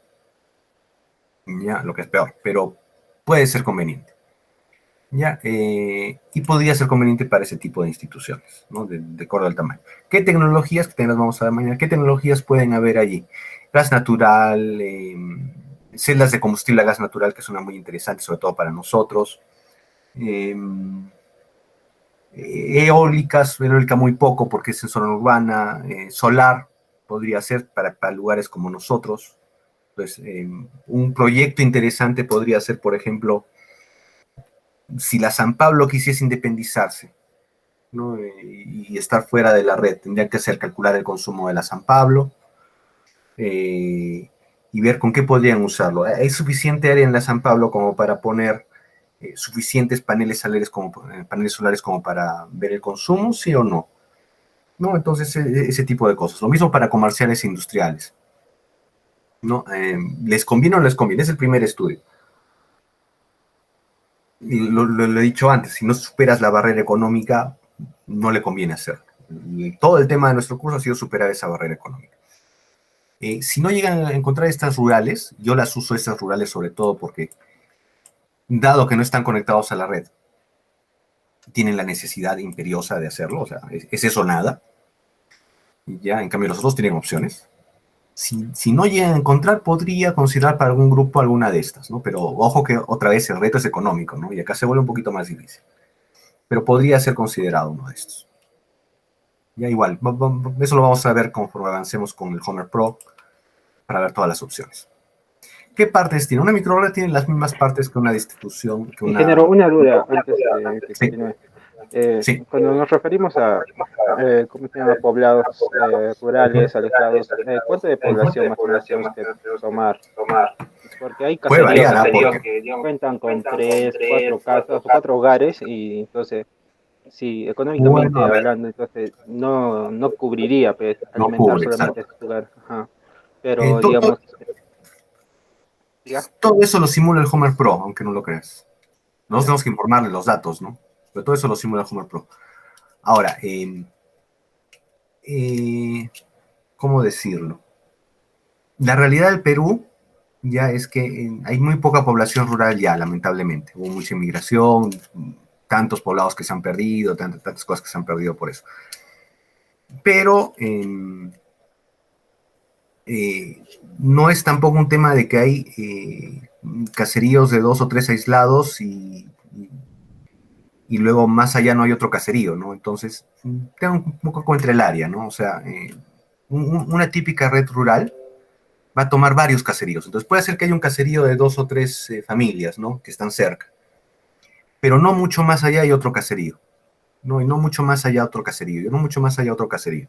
Ya, lo que es peor, pero puede ser conveniente. ¿Ya? Y podría ser conveniente para ese tipo de instituciones, ¿no? De acuerdo al tamaño. ¿Qué tecnologías, que las vamos a ver mañana, qué tecnologías pueden haber allí? Gas natural, celdas de combustible a gas natural, que son muy interesantes, sobre todo para nosotros. Eh, eólica muy poco porque es en zona urbana, solar podría ser para lugares como nosotros. Pues, un proyecto interesante podría ser, por ejemplo, si la San Pablo quisiese independizarse, ¿no? Y estar fuera de la red, tendría que hacer calcular el consumo de la San Pablo y ver con qué podrían usarlo. ¿Hay suficiente área en la San Pablo como para poner suficientes paneles solares como para ver el consumo, sí o no? ¿No? Entonces, ese tipo de cosas. Lo mismo para comerciales e industriales. ¿No? ¿Les conviene o no les conviene? Es el primer estudio. Y lo he dicho antes, si no superas la barrera económica, no le conviene hacerlo. Todo el tema de nuestro curso ha sido superar esa barrera económica. Si no llegan a encontrar estas rurales, yo las uso estas rurales sobre todo porque, dado que no están conectados a la red, tienen la necesidad imperiosa de hacerlo, o sea, es eso nada. Y ya, en cambio, los otros tienen opciones. Si no llegan a encontrar, podría considerar para algún grupo alguna de estas, ¿no? Pero ojo que otra vez el reto es económico, ¿no? Y acá se vuelve un poquito más difícil. Pero podría ser considerado uno de estos. Ya igual, eso lo vamos a ver conforme avancemos con el Homer Pro para ver todas las opciones. ¿Qué partes tiene? Una microonda tiene las mismas partes que una distribución, que Ingeniero, una... una duda antes de que Sí, continúe. sí. Cuando nos referimos a, ¿cómo se llama? Poblados rurales, alejados, ¿cuánto de población más o menos tenemos que tomar? Porque hay Puede caseríos variar, ¿ah? que Porque... cuentan con tres, cuatro casas o cuatro hogares y entonces, si Bueno, económicamente a ver, hablando, entonces no cubriría pues, no alimentar cubre, solamente exacto. ese lugar. Ajá. Pero Todo, digamos, ¿ya? todo eso lo simula el Homer Pro, aunque no lo creas. Nosotros tenemos que informarle los datos, ¿no? Pero todo eso lo simula el Homer Pro. Ahora, ¿cómo decirlo? La realidad del Perú ya es que hay muy poca población rural ya, lamentablemente. Hubo mucha inmigración, tantos poblados que se han perdido, tantas cosas que se han perdido por eso. Pero no es tampoco un tema de que hay caseríos de 2 o 3 aislados y luego más allá no hay otro caserío, ¿no? Entonces, tengo un poco entre el área, ¿no? O sea, una típica red rural va a tomar varios caseríos. Entonces puede ser que haya un caserío de 2 o 3 familias, ¿no? Que están cerca. Pero no mucho más allá hay otro caserío. No, y no mucho más allá otro caserío. Y no mucho más allá otro caserío.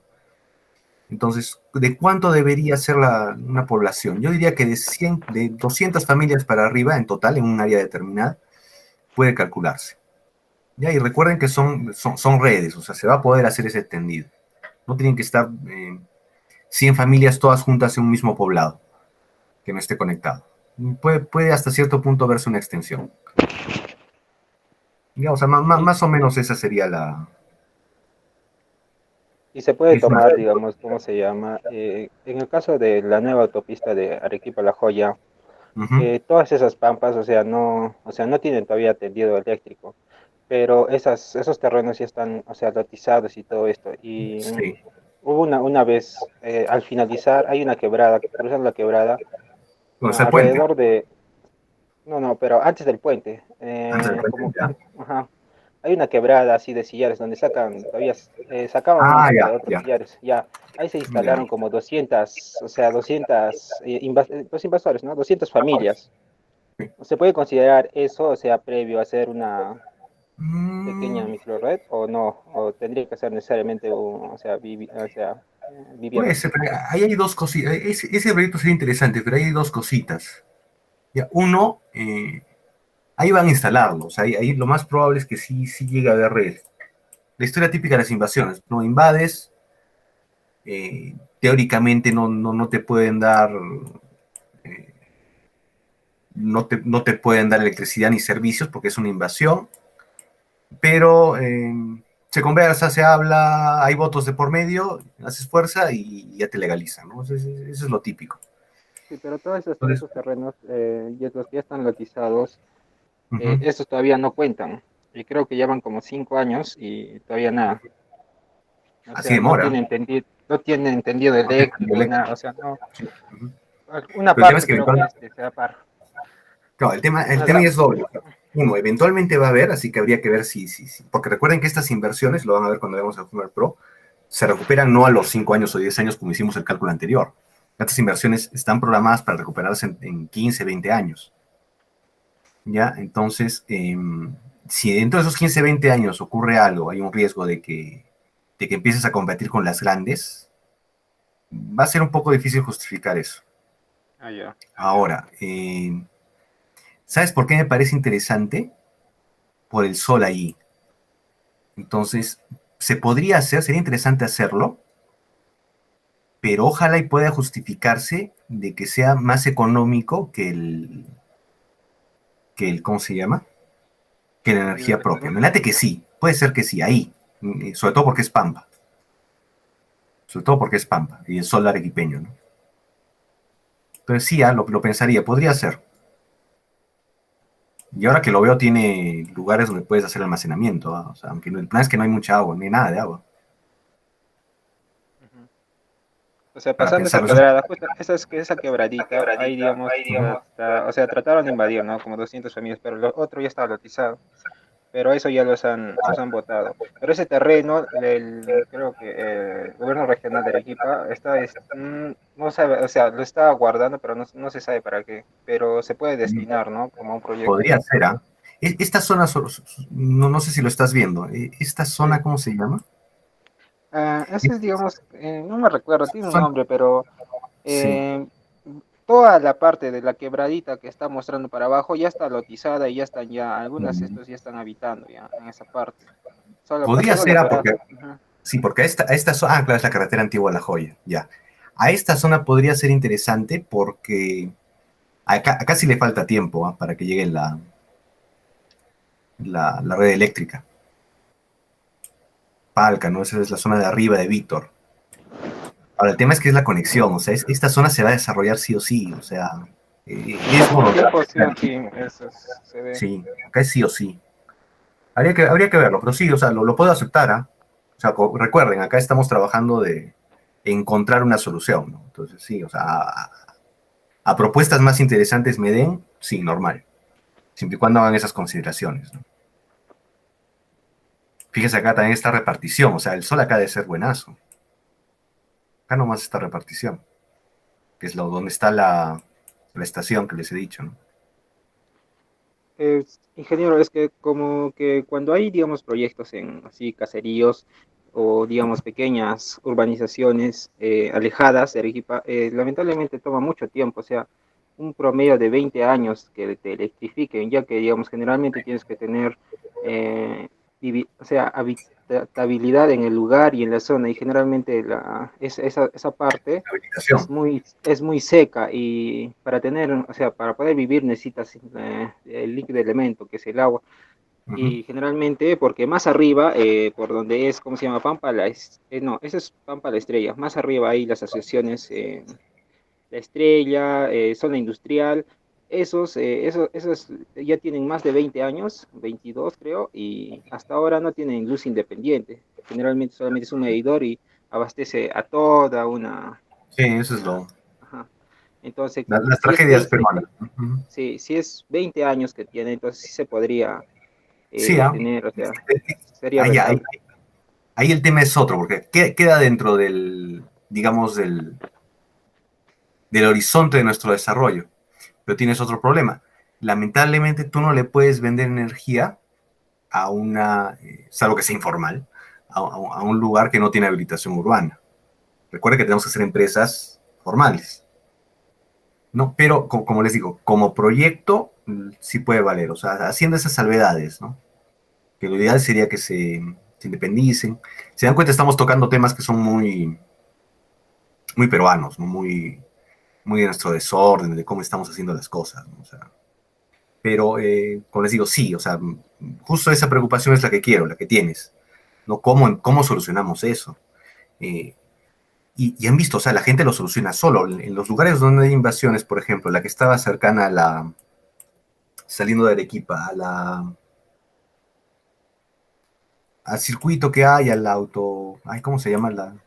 Entonces, ¿de cuánto debería ser una población? Yo diría que de 200 familias para arriba en total, en un área determinada, puede calcularse. ¿Ya? Y recuerden que son redes, o sea, se va a poder hacer ese tendido. No tienen que estar 100 familias todas juntas en un mismo poblado que no esté conectado. Puede hasta cierto punto verse una extensión. Ya, o sea, Y, más o menos esa sería la... y se puede Es más, tomar, digamos, ¿cómo se llama? En el caso de la nueva autopista de Arequipa a La Joya, uh-huh, todas esas pampas, o sea, no tienen todavía tendido eléctrico, pero esos terrenos ya están, o sea, lotizados y todo esto. Y sí. hubo una vez, al finalizar, hay una quebrada, cruzando la quebrada, Bueno, está el puente. alrededor de, no, pero antes del puente, Antes del puente, como, ya. ajá, hay una quebrada así de sillares donde todavía sacaban Ah, antes de ya, otros ya. sillares, ya, ahí se Ya. instalaron como 200, o sea, 200 los invasores, ¿no? 200 familias. ¿Se puede considerar eso, o sea, previo a hacer una pequeña Mm, microred o no? ¿O tendría que ser necesariamente, o sea, puede viviendas? ser, pero ahí hay dos cositas. Ese proyecto sería interesante, pero hay dos cositas. Ya, uno, ahí van a instalarlos. Ahí lo más probable es que sí llegue a haber red. la historia típica de las invasiones, ¿no? Invades, teóricamente no te pueden dar, eh, no te pueden dar electricidad ni servicios porque es una invasión, pero se conversa, se habla, hay votos de por medio, haces fuerza y ya te legalizan, ¿no? Eso es lo típico. Sí, pero todos Entonces, esos terrenos, y los que ya están lotizados, uh-huh. estos todavía no cuentan. Y creo que llevan como 5 años y todavía nada. O Así sea, demora. no tiene entendido No te cambio eléctrico, nada. O eléctrico. sea, no. Sí. Uh-huh. Una Pero el tema es parte que creo que eventualmente, se va a par. claro, el Una tema ya de- es doble. Uno, eventualmente va a haber, así que habría que ver si. Porque recuerden que estas inversiones, lo van a ver cuando veamos el Fútbol Pro, se recuperan no a los 5 años o 10 años como hicimos el cálculo anterior. Estas inversiones están programadas para recuperarse en 15, 20 años. ¿Ya? Entonces, si dentro de esos 15, 20 años ocurre algo, hay un riesgo de que empieces a competir con las grandes, va a ser un poco difícil justificar eso. Ah, ya. Ahora, ¿sabes por qué me parece interesante? Por el sol ahí. Entonces, se podría hacer, sería interesante hacerlo, pero ojalá y pueda justificarse de que sea más económico ¿cómo se llama? Que la energía propia. Me late que sí, puede ser que sí, ahí, sobre todo porque es Pampa, sobre todo porque es Pampa y el sol arequipeño, ¿no? Entonces sí, lo pensaría, podría ser. Y ahora que lo veo, tiene lugares donde puedes hacer almacenamiento, ¿ah? O sea, aunque el plan es que no hay mucha agua, ni nada de agua. Ujú. O sea, Para pasando esa pensarlo, eso quebrada, justo esa quebradita, ahí digamos, o sea, trataron de invadir, ¿no? Como 200 familias, pero lo otro ya estaba lotizado. Pero eso ya los han votado. Pero ese terreno, creo que el gobierno regional de Arequipa no sabe, o sea, lo está guardando, pero no se sabe para qué. Pero se puede destinar, ¿no? Como un proyecto. podría ser, ¿ah? Esta zona, no sé si lo estás viendo, esta Sí. zona, ¿cómo se llama? Ese es, digamos, no me recuerdo, tiene un Zona- nombre, pero Sí. eh, toda la parte de la quebradita que está mostrando para abajo ya está lotizada y ya están ya, algunas de estos ya están habitando ya en esa parte. Podría Solo la ser, ¿ah? quebrada. Porque, Ujú. sí, porque a esta zona, claro, es la carretera antigua La Joya, ya. A esta zona podría ser interesante porque acá sí le falta tiempo, ¿ah? Para que llegue la red eléctrica. Palca, ¿no? Esa es la zona de arriba de Víctor. Ahora, el tema es que es la conexión, o sea, esta zona se va a desarrollar sí o sí, o sea, es Con el voluntad. tiempo sí o sí, eso se ve. Sí, acá es sí o sí. Habría que verlo, pero sí, o sea, lo puedo aceptar, ¿ah? O sea, recuerden, acá estamos trabajando de encontrar una solución, ¿no? Entonces, sí, o sea, a propuestas más interesantes me den, sí, normal, siempre y cuando hagan esas consideraciones, ¿no? Fíjese acá también esta repartición, o sea, el sol acá debe ser buenazo. Acá nomás esta repartición, que es donde está la estación que les he dicho, ¿no? Ingeniero, es que como que cuando hay, digamos, proyectos en así caseríos o, digamos, pequeñas urbanizaciones alejadas de Arequipa, lamentablemente toma mucho tiempo, o sea, un promedio de 20 años que te electrifiquen, ya que, digamos, generalmente tienes que tener, o sea, habitabilidad en el lugar y en la zona, y generalmente esa parte La habilitación. es muy seca y para tener, o sea, para poder vivir necesitas el líquido elemento, que es el agua. Uh-huh. Y generalmente, porque más arriba, por donde es, ¿cómo se llama? Pampa, no, esa es Pampa la Estrella. Más arriba hay las asociaciones, La Estrella, Zona Industrial. Esos ya tienen más de 20 años, 22 creo, y hasta ahora no tienen luz independiente. Generalmente solamente es un medidor y abastece a toda Sí, eso es una. lo. Ajá. Entonces, Las si es tragedias 20, peruanas. Uh-huh. sí, si es 20 años que tiene, entonces sí se podría Sí, ¿ah? tener, o sea, sería Ahí, ahí, rentable. ahí el tema es otro, porque queda dentro digamos, del horizonte de nuestro desarrollo. Pero tienes otro problema. Lamentablemente tú no le puedes vender energía salvo que sea informal, a un lugar que no tiene habilitación urbana. Recuerda que tenemos que ser empresas formales. No, pero como les digo, como proyecto sí puede valer, o sea, haciendo esas salvedades, ¿no? Que lo ideal sería que se se independicen. Se dan cuenta, estamos tocando temas que son muy, muy peruanos, ¿no? Muy, muy de nuestro desorden, de cómo estamos haciendo las cosas, ¿no? O sea, pero, como les digo, sí, o sea, justo esa preocupación es la que quiero, la que tienes, ¿no? ¿Cómo solucionamos eso? Eh, y han visto, o sea, la gente lo soluciona solo. En los lugares donde hay invasiones, por ejemplo, la que estaba cercana a saliendo de Arequipa, al circuito que hay, al auto, ay, ¿cómo se llama?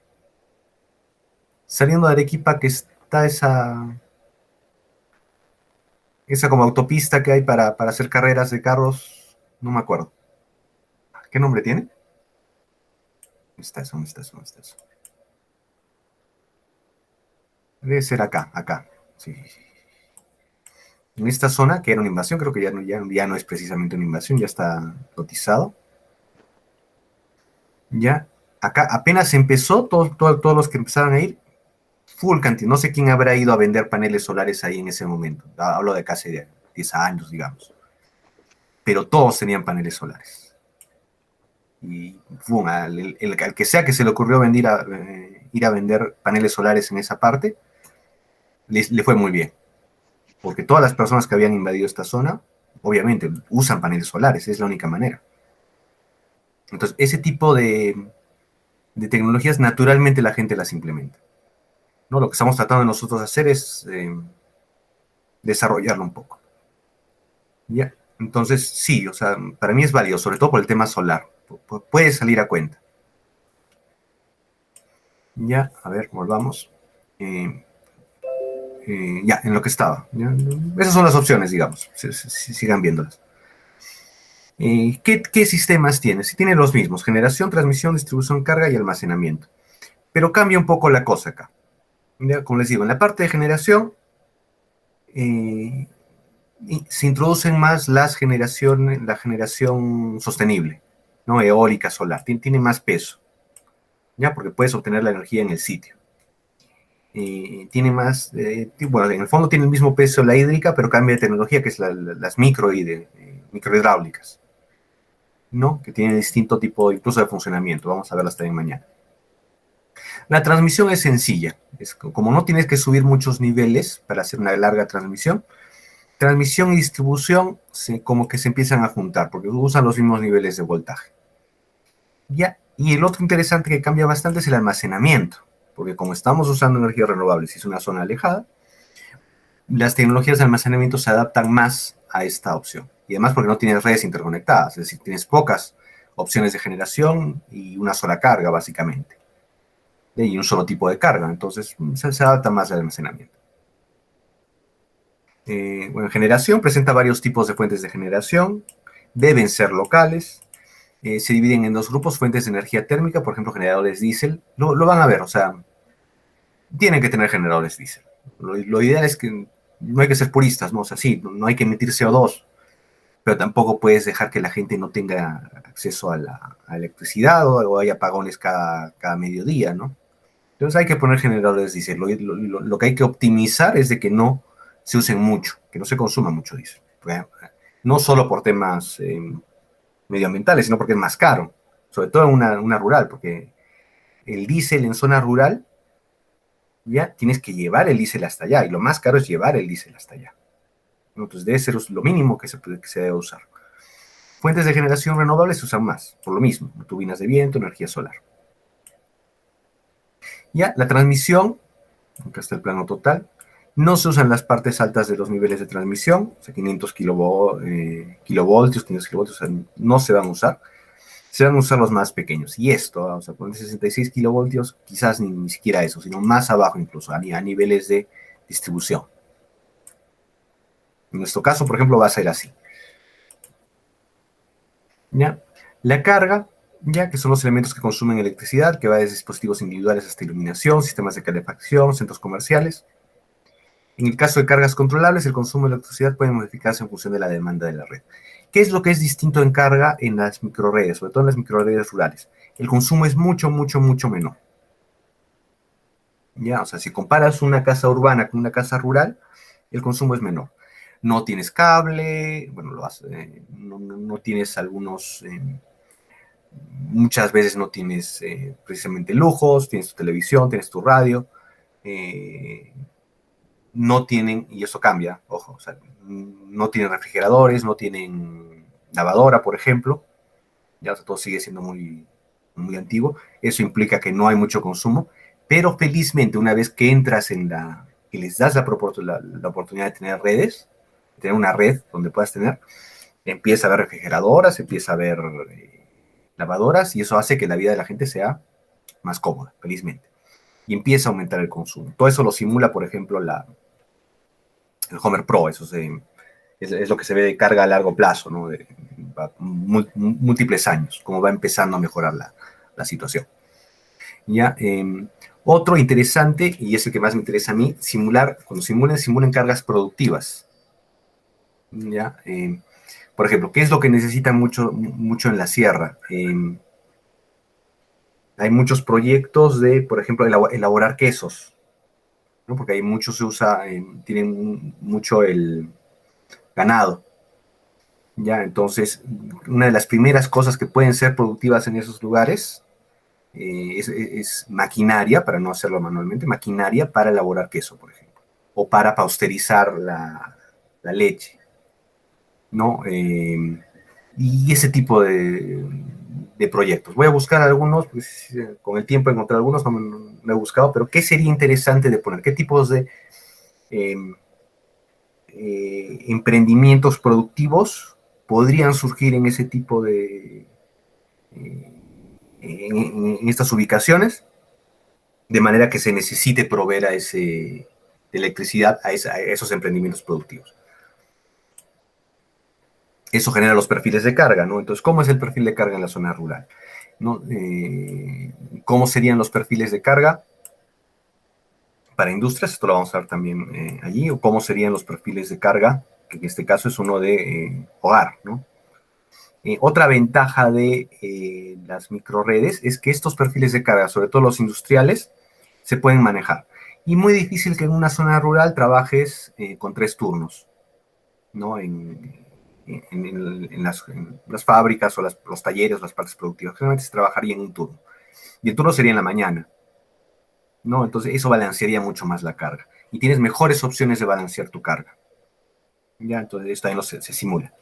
Saliendo de Arequipa que está esa como autopista que hay para hacer carreras de carros, no me acuerdo. ¿Qué nombre tiene? ¿Dónde está eso? ¿Dónde está eso? ¿Dónde está eso? Debe ser acá. Sí, sí, sí. En esta zona, que era una invasión, creo que ya no es precisamente una invasión, ya está cotizado. Ya, acá apenas empezó, todos los que empezaron a ir, full cantidad. No sé quién habrá ido a vender paneles solares ahí en ese momento. Hablo de casi 10 años, digamos. Pero todos tenían paneles solares. Y boom, al que sea que se le ocurrió ir a vender paneles solares en esa parte, le fue muy bien. Porque todas las personas que habían invadido esta zona, obviamente, usan paneles solares, es la única manera. Entonces, ese tipo de tecnologías, naturalmente la gente las implementa. ¿No? Lo que estamos tratando de nosotros hacer es desarrollarlo un poco. ¿Ya? Entonces, sí, o sea, para mí es válido, sobre todo por el tema solar. Puede salir a cuenta. Ya, a ver, volvamos. Eh, ya, en lo que estaba. ¿Ya? Esas son las opciones, digamos. Sigan viéndolas. ¿Qué sistemas tiene? Si tiene los mismos, generación, transmisión, distribución, carga y almacenamiento. Pero cambia un poco la cosa acá. ¿Ya? Como les digo, en la parte de generación eh, se introducen más la generación sostenible, ¿no? Eólica, solar. Tiene más peso, ¿ya? Porque puedes obtener la energía en el sitio. Tiene más, bueno, en el fondo tiene el mismo peso la hídrica, pero cambia de tecnología, que es las microhidráulicas, ¿no? Que tienen distinto tipo incluso de funcionamiento. Vamos a verlas también mañana. La transmisión es sencilla. Como no tienes que subir muchos niveles para hacer una larga transmisión y distribución como que se empiezan a juntar, porque usan los mismos niveles de voltaje. Ya. Y el otro interesante que cambia bastante es el almacenamiento, porque como estamos usando energías renovables y es una zona alejada, las tecnologías de almacenamiento se adaptan más a esta opción. Y además porque no tienes redes interconectadas, es decir, tienes pocas opciones de generación y una sola carga, básicamente. Y un solo tipo de carga, entonces se adapta más al almacenamiento. Bueno, generación presenta varios tipos de fuentes de generación, deben ser locales, se dividen en dos grupos, fuentes de energía térmica, por ejemplo, generadores diésel, lo van a ver, o sea, tienen que tener generadores diésel. Lo ideal es que no hay que ser puristas, ¿no? O sea, sí, no hay que emitir CO2, pero tampoco puedes dejar que la gente no tenga acceso a la electricidad o hay apagones cada mediodía, ¿no? Entonces hay que poner generadores diésel. Lo que hay que optimizar es de que no se usen mucho, que no se consuma mucho diésel. No solo por temas medioambientales, sino porque es más caro, sobre todo en una rural, porque el diésel en zona rural, ya tienes que llevar el diésel hasta allá, y lo más caro es llevar el diésel hasta allá. Entonces debe ser lo mínimo que se debe usar. Fuentes de generación renovables se usan más, por lo mismo, turbinas de viento, energía solar. Ya, la transmisión, acá está el plano total, no se usan las partes altas de los niveles de transmisión, o sea, 500 kilovoltios, 500 kilovoltios, o sea, no se van a usar. Se van a usar los más pequeños. Y esto, o sea, poner 66 kilovoltios, quizás ni siquiera eso, sino más abajo incluso, a niveles de distribución. En nuestro caso, por ejemplo, va a ser así. ¿Ya? La carga, ya que son los elementos que consumen electricidad, que va desde dispositivos individuales hasta iluminación, sistemas de calefacción, centros comerciales. En el caso de cargas controlables, el consumo de electricidad puede modificarse en función de la demanda de la red. ¿Qué es lo que es distinto en carga en las microredes, sobre todo en las microredes rurales? El consumo es mucho, mucho, mucho menor. ¿Ya? O sea, si comparas una casa urbana con una casa rural, el consumo es menor. No tienes cable, bueno, no tienes algunos muchas veces no tienes precisamente lujos, tienes tu televisión, tienes tu radio, no tienen, y eso cambia, ojo, o sea, no tienen refrigeradores, no tienen lavadora, por ejemplo, ya o sea, todo sigue siendo muy, muy antiguo, eso implica que no hay mucho consumo, pero felizmente una vez que entras que les das la oportunidad de tener redes, de tener una red donde puedas tener, empieza a haber refrigeradoras, empieza a haber lavadoras, y eso hace que la vida de la gente sea más cómoda, felizmente. Y empieza a aumentar el consumo. Todo eso lo simula, por ejemplo, el Homer Pro, eso es lo que se ve de carga a largo plazo, ¿no? De múltiples años, como va empezando a mejorar la situación. ¿Ya? Otro interesante, y es el que más me interesa a mí, cuando simulen cargas productivas. ¿Ya? Por ejemplo, ¿qué es lo que necesita mucho en la sierra? Hay muchos proyectos de, por ejemplo, elaborar quesos, ¿no? Porque hay mucho se usa, tienen mucho el ganado. ¿Ya? Entonces, una de las primeras cosas que pueden ser productivas en esos lugares es maquinaria, para no hacerlo manualmente, maquinaria para elaborar queso, por ejemplo, o para pasteurizar la leche, ¿no? Y ese tipo de proyectos. Voy a buscar algunos, pues, con el tiempo encontré algunos, no he buscado, pero ¿qué sería interesante de poner? ¿Qué tipos de emprendimientos productivos podrían surgir en ese tipo en estas ubicaciones, de manera que se necesite proveer de electricidad a esos emprendimientos productivos? Eso genera los perfiles de carga, ¿no? Entonces, ¿cómo es el perfil de carga en la zona rural? ¿No? ¿Cómo serían los perfiles de carga para industrias? Esto lo vamos a ver también allí. O cómo serían los perfiles de carga, que en este caso es uno de hogar, ¿no? Otra ventaja de las microredes es que estos perfiles de carga, sobre todo los industriales, se pueden manejar. Y muy difícil que en una zona rural trabajes con 3 turnos, ¿no? En las fábricas o los talleres, las partes productivas. Generalmente se trabajaría en un turno. Y el turno sería en la mañana, ¿no? Entonces eso balancearía mucho más la carga. Y tienes mejores opciones de balancear tu carga. ¿Ya? Entonces esto también se simula.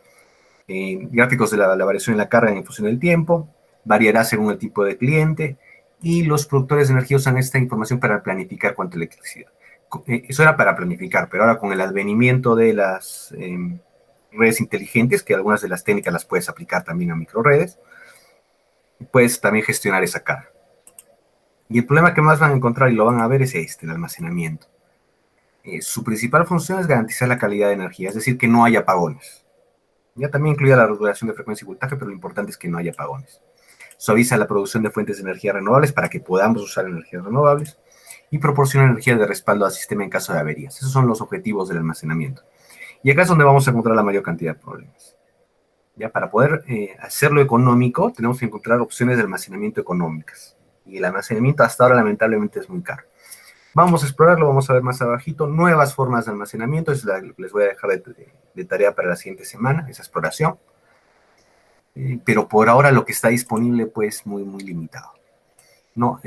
Gráficos de la variación en la carga en función del tiempo, variará según el tipo de cliente, y los productores de energía usan esta información para planificar cuánta electricidad. Eso era para planificar, pero ahora con el advenimiento de las redes inteligentes, que algunas de las técnicas las puedes aplicar también a microredes, puedes también gestionar esa carga. Y el problema que más van a encontrar y lo van a ver es el almacenamiento. Su principal función es garantizar la calidad de energía, es decir, que no haya apagones. Ya también incluye la regulación de frecuencia y voltaje, pero lo importante es que no haya apagones. Suaviza la producción de fuentes de energía renovables para que podamos usar energías renovables y proporciona energía de respaldo al sistema en caso de averías. Esos son los objetivos del almacenamiento. Y acá es donde vamos a encontrar la mayor cantidad de problemas. Ya para poder hacerlo económico, tenemos que encontrar opciones de almacenamiento económicas. Y el almacenamiento hasta ahora lamentablemente es muy caro. Vamos a explorarlo, vamos a ver más abajito, nuevas formas de almacenamiento, es la que les voy a dejar de tarea para la siguiente semana, esa exploración. Pero por ahora lo que está disponible, pues, muy, muy limitado. ¿No?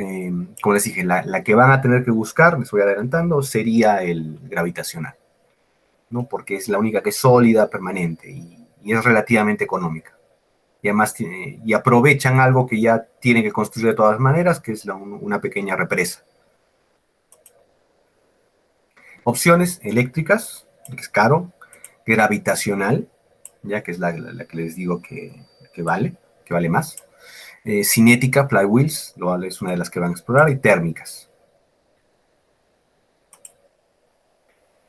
Como les dije, la que van a tener que buscar, les voy adelantando, sería el gravitacional, ¿no? Porque es la única que es sólida, permanente, y es relativamente económica. Y además y aprovechan algo que ya tienen que construir de todas maneras, que es una pequeña represa. Opciones eléctricas, que es caro, gravitacional, ya que es la que les digo que vale más. Cinética, flywheels, es una de las que van a explorar, y térmicas.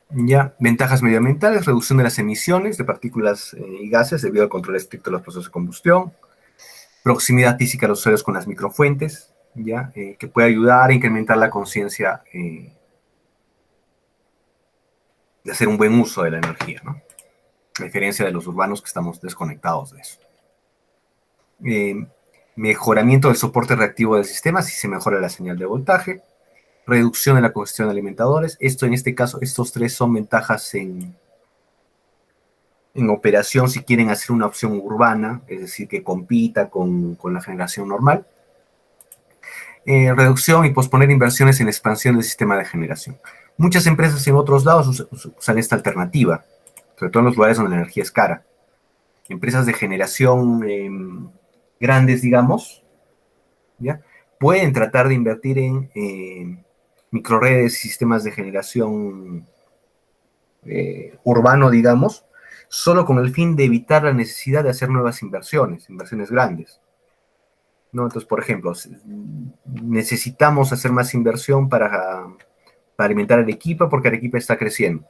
Ya, ventajas medioambientales, reducción de las emisiones de partículas y gases debido al control estricto de los procesos de combustión, proximidad física de los usuarios con las microfuentes, ya, que puede ayudar a incrementar la conciencia de hacer un buen uso de la energía, ¿no? A diferencia de los urbanos que estamos desconectados de eso. Mejoramiento del soporte reactivo del sistema si se mejora la señal de voltaje, reducción de la congestión de alimentadores. En este caso, estos 3 son ventajas En operación, si quieren hacer una opción urbana, es decir, que compita con la generación normal. Reducción y posponer inversiones en expansión del sistema de generación. Muchas empresas en otros lados usan esta alternativa, sobre todo en los lugares donde la energía es cara. Empresas de generación grandes, digamos, ¿ya? Pueden tratar de invertir en microredes, sistemas de generación urbano, digamos, solo con el fin de evitar la necesidad de hacer nuevas inversiones grandes. ¿No? Entonces, por ejemplo, necesitamos hacer más inversión para alimentar a Arequipa porque Arequipa está creciendo.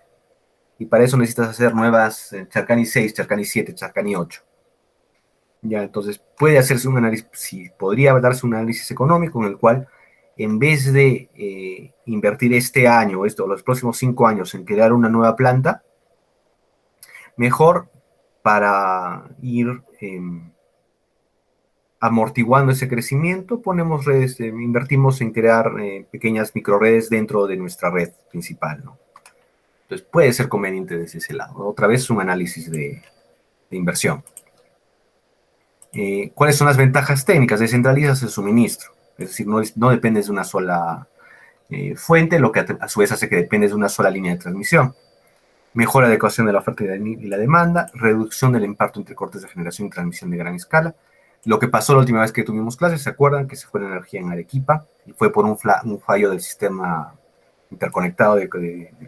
Y para eso necesitas hacer nuevas Charcani 6, Charcani 7, Charcani 8. Ya, entonces puede hacerse un análisis, sí, podría darse un análisis económico en el cual, en vez de invertir este año o los próximos 5 años en crear una nueva planta, mejor para ir amortiguando ese crecimiento, ponemos redes, invertimos en crear pequeñas microredes dentro de nuestra red principal, ¿no? Entonces puede ser conveniente desde ese lado. Otra vez un análisis de inversión. ¿Cuáles son las ventajas técnicas? Descentralizas el suministro, es decir, no dependes de una sola fuente, lo que a su vez hace que dependes de una sola línea de transmisión. Mejor adecuación de la oferta y la demanda, reducción del impacto entre cortes de generación y transmisión de gran escala. Lo que pasó la última vez que tuvimos clases, ¿se acuerdan? Que se fue la energía en Arequipa y fue por un fallo del sistema interconectado de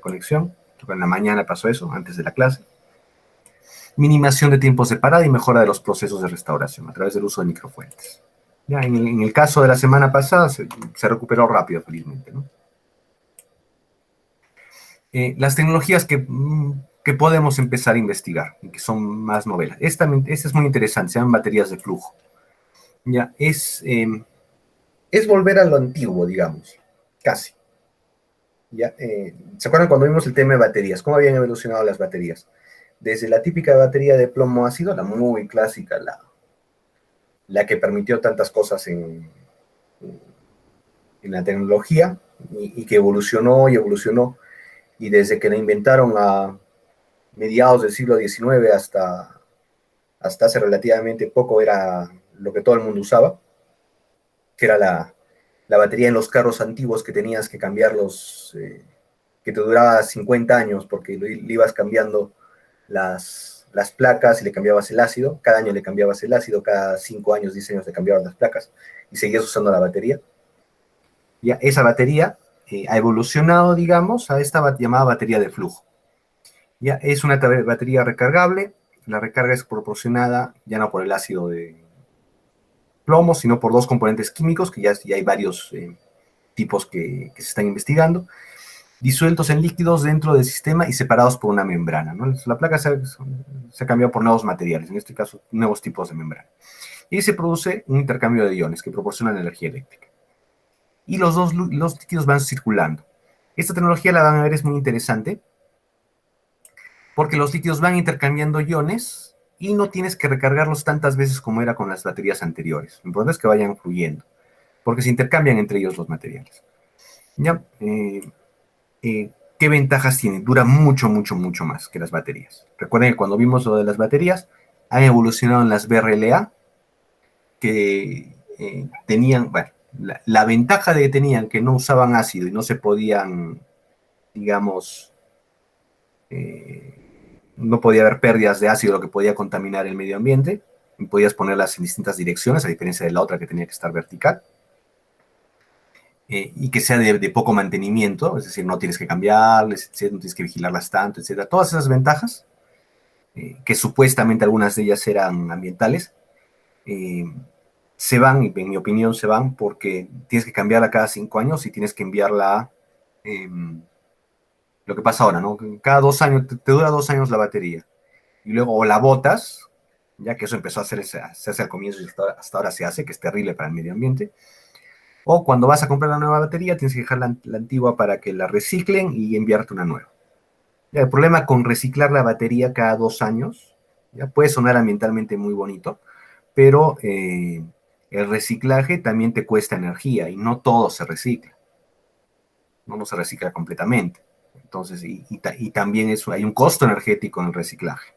conexión. En la mañana pasó eso, antes de la clase. Minimización de tiempos de parada y mejora de los procesos de restauración a través del uso de microfuentes. Ya, en el caso de la semana pasada se recuperó rápido, felizmente, ¿no? Las tecnologías que podemos empezar a investigar y que son más novelas. Esta es muy interesante, se llaman baterías de flujo. Ya, es volver a lo antiguo, digamos, casi. ¿Ya? ¿Se acuerdan cuando vimos el tema de baterías? ¿Cómo habían evolucionado las baterías? Desde la típica batería de plomo ácido, la muy clásica, la que permitió tantas cosas en la tecnología y que evolucionó y evolucionó, y desde que la inventaron a mediados del siglo XIX hasta hace relativamente poco era lo que todo el mundo usaba, que era la batería en los carros antiguos que tenías que cambiarlos, que te duraba 50 años porque le ibas cambiando las placas y le cambiabas el ácido, cada año le cambiabas el ácido, cada 5 años, 10 años le cambiabas las placas y seguías usando la batería. Ya, esa batería ha evolucionado, digamos, a esta llamada batería de flujo. Ya, es una batería recargable, la recarga es proporcionada ya no por el ácido de plomo, sino por dos componentes químicos, que ya hay varios tipos que se están investigando, disueltos en líquidos dentro del sistema y separados por una membrana, ¿no? La placa se ha cambiado por nuevos materiales, en este caso nuevos tipos de membrana. Y se produce un intercambio de iones que proporcionan energía eléctrica. Y los líquidos van circulando. Esta tecnología, la van a ver, es muy interesante porque los líquidos van intercambiando iones y no tienes que recargarlos tantas veces como era con las baterías anteriores. Lo importante es que vayan fluyendo, porque se intercambian entre ellos los materiales. ¿Ya? ¿Qué ventajas tienen? Dura mucho, mucho, mucho más que las baterías. Recuerden que cuando vimos lo de las baterías, han evolucionado en las BRLA, que tenían, bueno, la ventaja de que tenían que no usaban ácido y no se podían, digamos, no podía haber pérdidas de ácido, lo que podía contaminar el medio ambiente, y podías ponerlas en distintas direcciones, a diferencia de la otra que tenía que estar vertical, y que sea de poco mantenimiento, es decir, no tienes que cambiarles, no tienes que vigilarlas tanto, etc. Todas esas ventajas, que supuestamente algunas de ellas eran ambientales, se van, en mi opinión, se van porque tienes que cambiarla cada 5 años y tienes que enviarla lo que pasa ahora, ¿no? Cada 2 años, te dura 2 años la batería. Y luego o la botas, ya que eso empezó a hacerse al comienzo y hasta ahora se hace, que es terrible para el medio ambiente. O cuando vas a comprar la nueva batería, tienes que dejar la antigua para que la reciclen y enviarte una nueva. Ya, el problema con reciclar la batería cada 2 años, ya puede sonar ambientalmente muy bonito, pero el reciclaje también te cuesta energía y no todo se recicla. No se recicla completamente. Entonces, y también hay un costo energético en el reciclaje.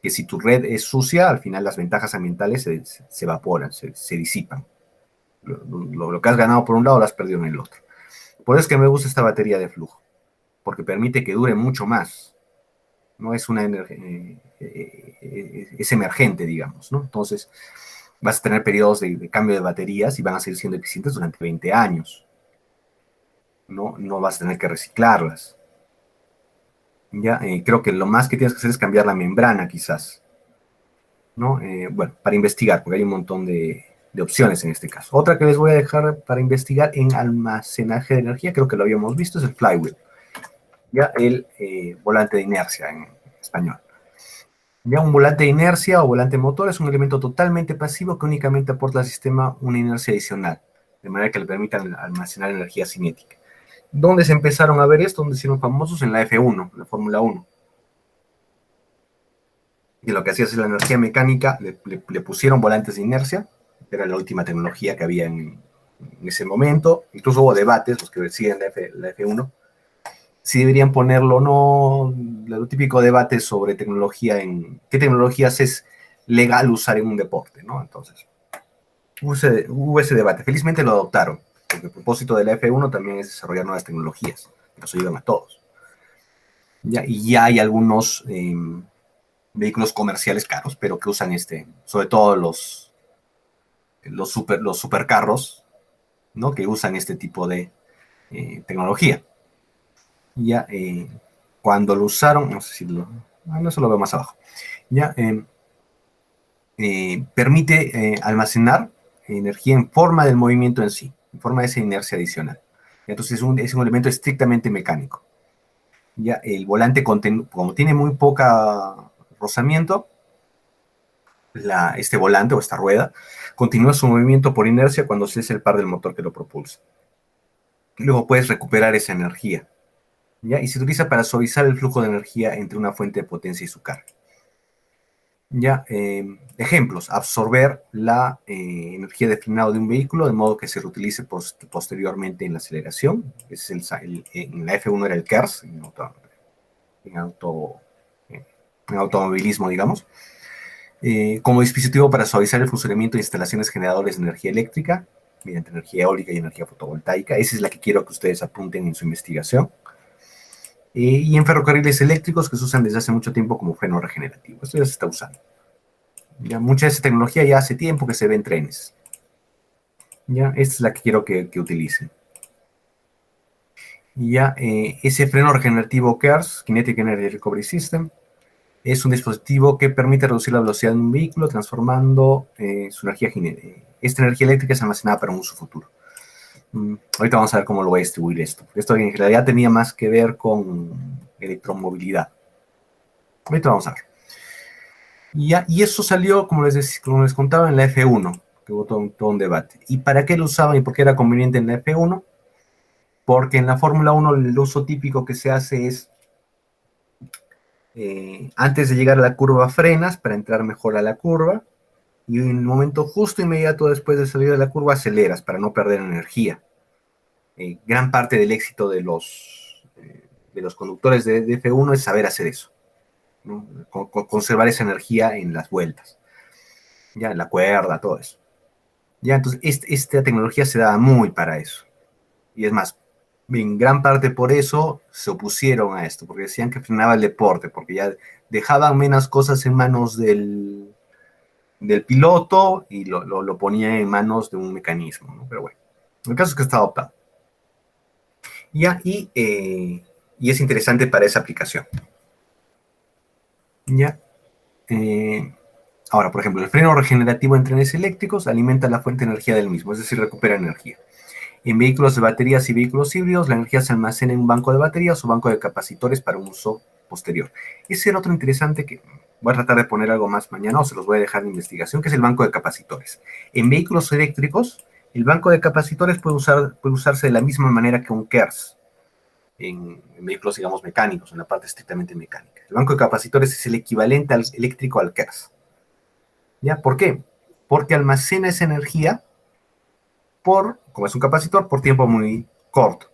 que si tu red es sucia, al final las ventajas ambientales se evaporan, se disipan. Lo que has ganado por un lado lo has perdido en el otro. Por eso es que me gusta esta batería de flujo, porque permite que dure mucho más. No es una es emergente, digamos, ¿no? Entonces, vas a tener periodos de cambio de baterías y van a seguir siendo eficientes durante 20 años. No vas a tener que reciclarlas. Ya, creo que lo más que tienes que hacer es cambiar la membrana, quizás. ¿No? Bueno, para investigar, porque hay un montón de opciones en este caso. Otra que les voy a dejar para investigar en almacenaje de energía, creo que lo habíamos visto, es el flywheel. Ya, el volante de inercia en español. Ya, un volante de inercia o volante motor es un elemento totalmente pasivo que únicamente aporta al sistema una inercia adicional, de manera que le permita almacenar energía cinética. ¿Dónde se empezaron a ver esto? ¿Dónde se hicieron famosos? En la F1, en la Fórmula 1. Y lo que hacía es la energía mecánica, le pusieron volantes de inercia, era la última tecnología que había en ese momento. Incluso hubo debates, los que siguen la F1, si deberían ponerlo o no, lo típico debate sobre tecnología, en qué tecnologías es legal usar en un deporte, ¿no? Entonces, hubo ese debate. Felizmente lo adoptaron, porque el propósito de la F1 también es desarrollar nuevas tecnologías, que nos ayudan a todos. ¿Ya? Y ya hay algunos vehículos comerciales caros, pero que usan sobre todo los supercarros, ¿no? Que usan este tipo de tecnología. Ya, cuando lo usaron, no sé si no, eso lo veo más abajo, ya, permite almacenar energía en forma del movimiento en sí, en forma de esa inercia adicional. Entonces es un elemento estrictamente mecánico. Ya, el volante, como tiene muy poca rozamiento, este volante o esta rueda continúa su movimiento por inercia cuando se es el par del motor que lo propulsa. Luego puedes recuperar esa energía, ¿ya? Y se utiliza para suavizar el flujo de energía entre una fuente de potencia y su carga. ¿Ya? Ejemplos: absorber la energía de frenado de un vehículo de modo que se reutilice posteriormente en la aceleración. Ese es en la F1 era el KERS, en automovilismo, digamos. Como dispositivo para suavizar el funcionamiento de instalaciones generadoras de energía eléctrica mediante energía eólica y energía fotovoltaica. Esa es la que quiero que ustedes apunten en su investigación. Y en ferrocarriles eléctricos, que se usan desde hace mucho tiempo como freno regenerativo. Esto ya se está usando. Ya, mucha de esa tecnología ya hace tiempo que se ve en trenes. Ya, esta es la que quiero que utilicen. Ya, ese freno regenerativo KERS, Kinetic Energy Recovery System, es un dispositivo que permite reducir la velocidad de un vehículo transformando su energía cinética. Esta energía eléctrica es almacenada para un uso futuro. Ahorita vamos a ver cómo lo voy a distribuir esto. Esto en realidad tenía más que ver con electromovilidad. Ahorita vamos a ver. Y eso salió, como les contaba, en la F1, que hubo todo un debate. ¿Y para qué lo usaban y por qué era conveniente en la F1? Porque en la Fórmula 1 el uso típico que se hace es, antes de llegar a la curva frenas para entrar mejor a la curva, y en el momento justo inmediato después de salir de la curva aceleras para no perder energía. Gran parte del éxito de los conductores de F1 es saber hacer eso, ¿no? Conservar esa energía en las vueltas, ya en la cuerda, todo eso. Ya, entonces esta tecnología se daba muy para eso. Y es más, en gran parte por eso se opusieron a esto, porque decían que frenaba el deporte, porque ya dejaban menos cosas en manos del piloto y lo ponía en manos de un mecanismo, ¿no? Pero bueno, el caso es que está adoptado. Ya, y es interesante para esa aplicación. Ya. Ahora, por ejemplo, el freno regenerativo en trenes eléctricos alimenta la fuente de energía del mismo, es decir, recupera energía. En vehículos de baterías y vehículos híbridos, la energía se almacena en un banco de baterías o banco de capacitores para un uso posterior. Ese era otro interesante que voy a tratar de poner algo más mañana o se los voy a dejar en investigación, que es el banco de capacitores. En vehículos eléctricos, el banco de capacitores puede usarse de la misma manera que un KERS en vehículos, digamos, mecánicos, en la parte estrictamente mecánica. El banco de capacitores es el equivalente eléctrico al KERS. ¿Ya? ¿Por qué? Porque almacena esa energía como es un capacitor, por tiempo muy corto.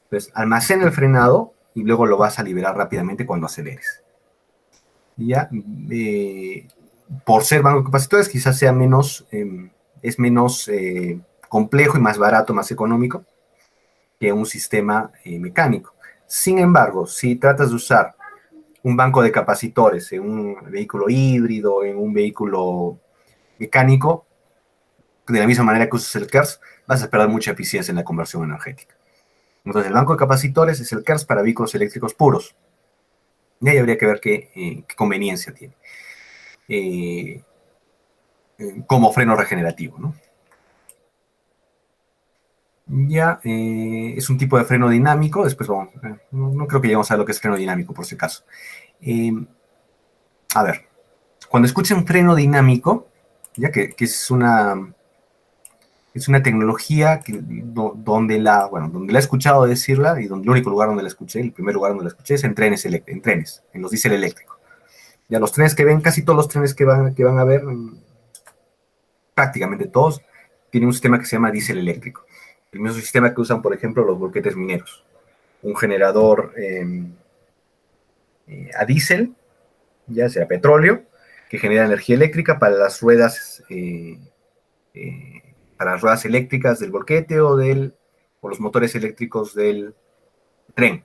Entonces, almacena el frenado y luego lo vas a liberar rápidamente cuando aceleres. ¿ya? Por ser banco de capacitores, quizás sea menos, es menos complejo y más barato, más económico que un sistema mecánico. Sin embargo, si tratas de usar un banco de capacitores en un vehículo híbrido, en un vehículo mecánico, de la misma manera que usas el KERS, vas a perder mucha eficiencia en la conversión energética. Entonces, el banco de capacitores es el KERS para vehículos eléctricos puros. Y ahí habría que ver qué conveniencia tiene. Como freno regenerativo, ¿no? Ya, es un tipo de freno dinámico. Después vamos, no creo que lleguemos a lo que es freno dinámico, por si acaso. A ver, cuando escuchen freno dinámico, ya que es una tecnología donde donde la he escuchado decirla y donde el único lugar donde la escuché, el primer lugar donde la escuché es en trenes, en los diésel eléctricos. Ya los trenes que ven, casi todos los trenes que van a ver, prácticamente todos, tienen un sistema que se llama diésel eléctrico. El mismo sistema que usan, por ejemplo, los volquetes mineros. Un generador a diésel, ya sea petróleo, que genera energía eléctrica para las ruedas eléctricas del volquete o los motores eléctricos del tren.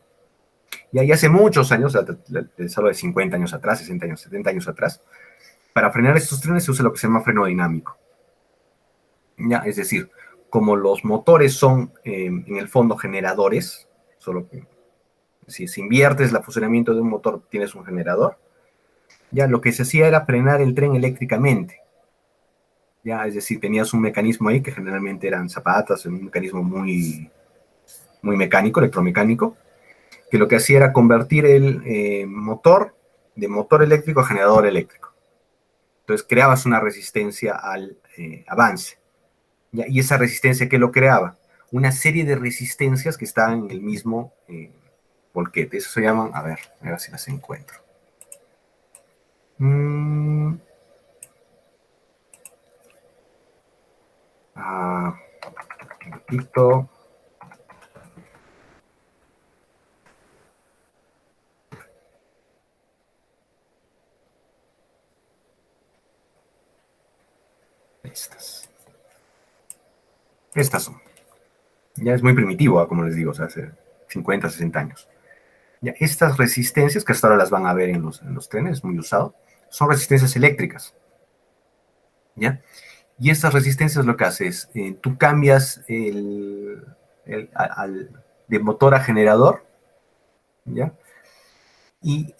Y hace muchos años, les hablo de 50 años atrás, 60 años, 70 años atrás, para frenar estos trenes se usa lo que se llama freno dinámico. ¿Ya? Es decir, como los motores son en el fondo generadores, solo que si inviertes el funcionamiento de un motor, tienes un generador, ya lo que se hacía era frenar el tren eléctricamente. Ya, es decir, tenías un mecanismo ahí que generalmente eran zapatas, un mecanismo muy, muy mecánico, electromecánico, que lo que hacía era convertir el motor de motor eléctrico a generador eléctrico. Entonces creabas una resistencia al avance. ¿Ya? Y esa resistencia, ¿qué lo creaba? Una serie de resistencias que estaban en el mismo volquete. Eso se llaman, a ver si las encuentro. Un poquito. Estas son. Ya es muy primitivo, como les digo, o sea, hace 50, 60 años. Ya, estas resistencias, que hasta ahora las van a ver en los trenes, muy usado, son resistencias eléctricas. ¿Ya? Y estas resistencias lo que hace es, tú cambias de motor a generador, ¿ya? Y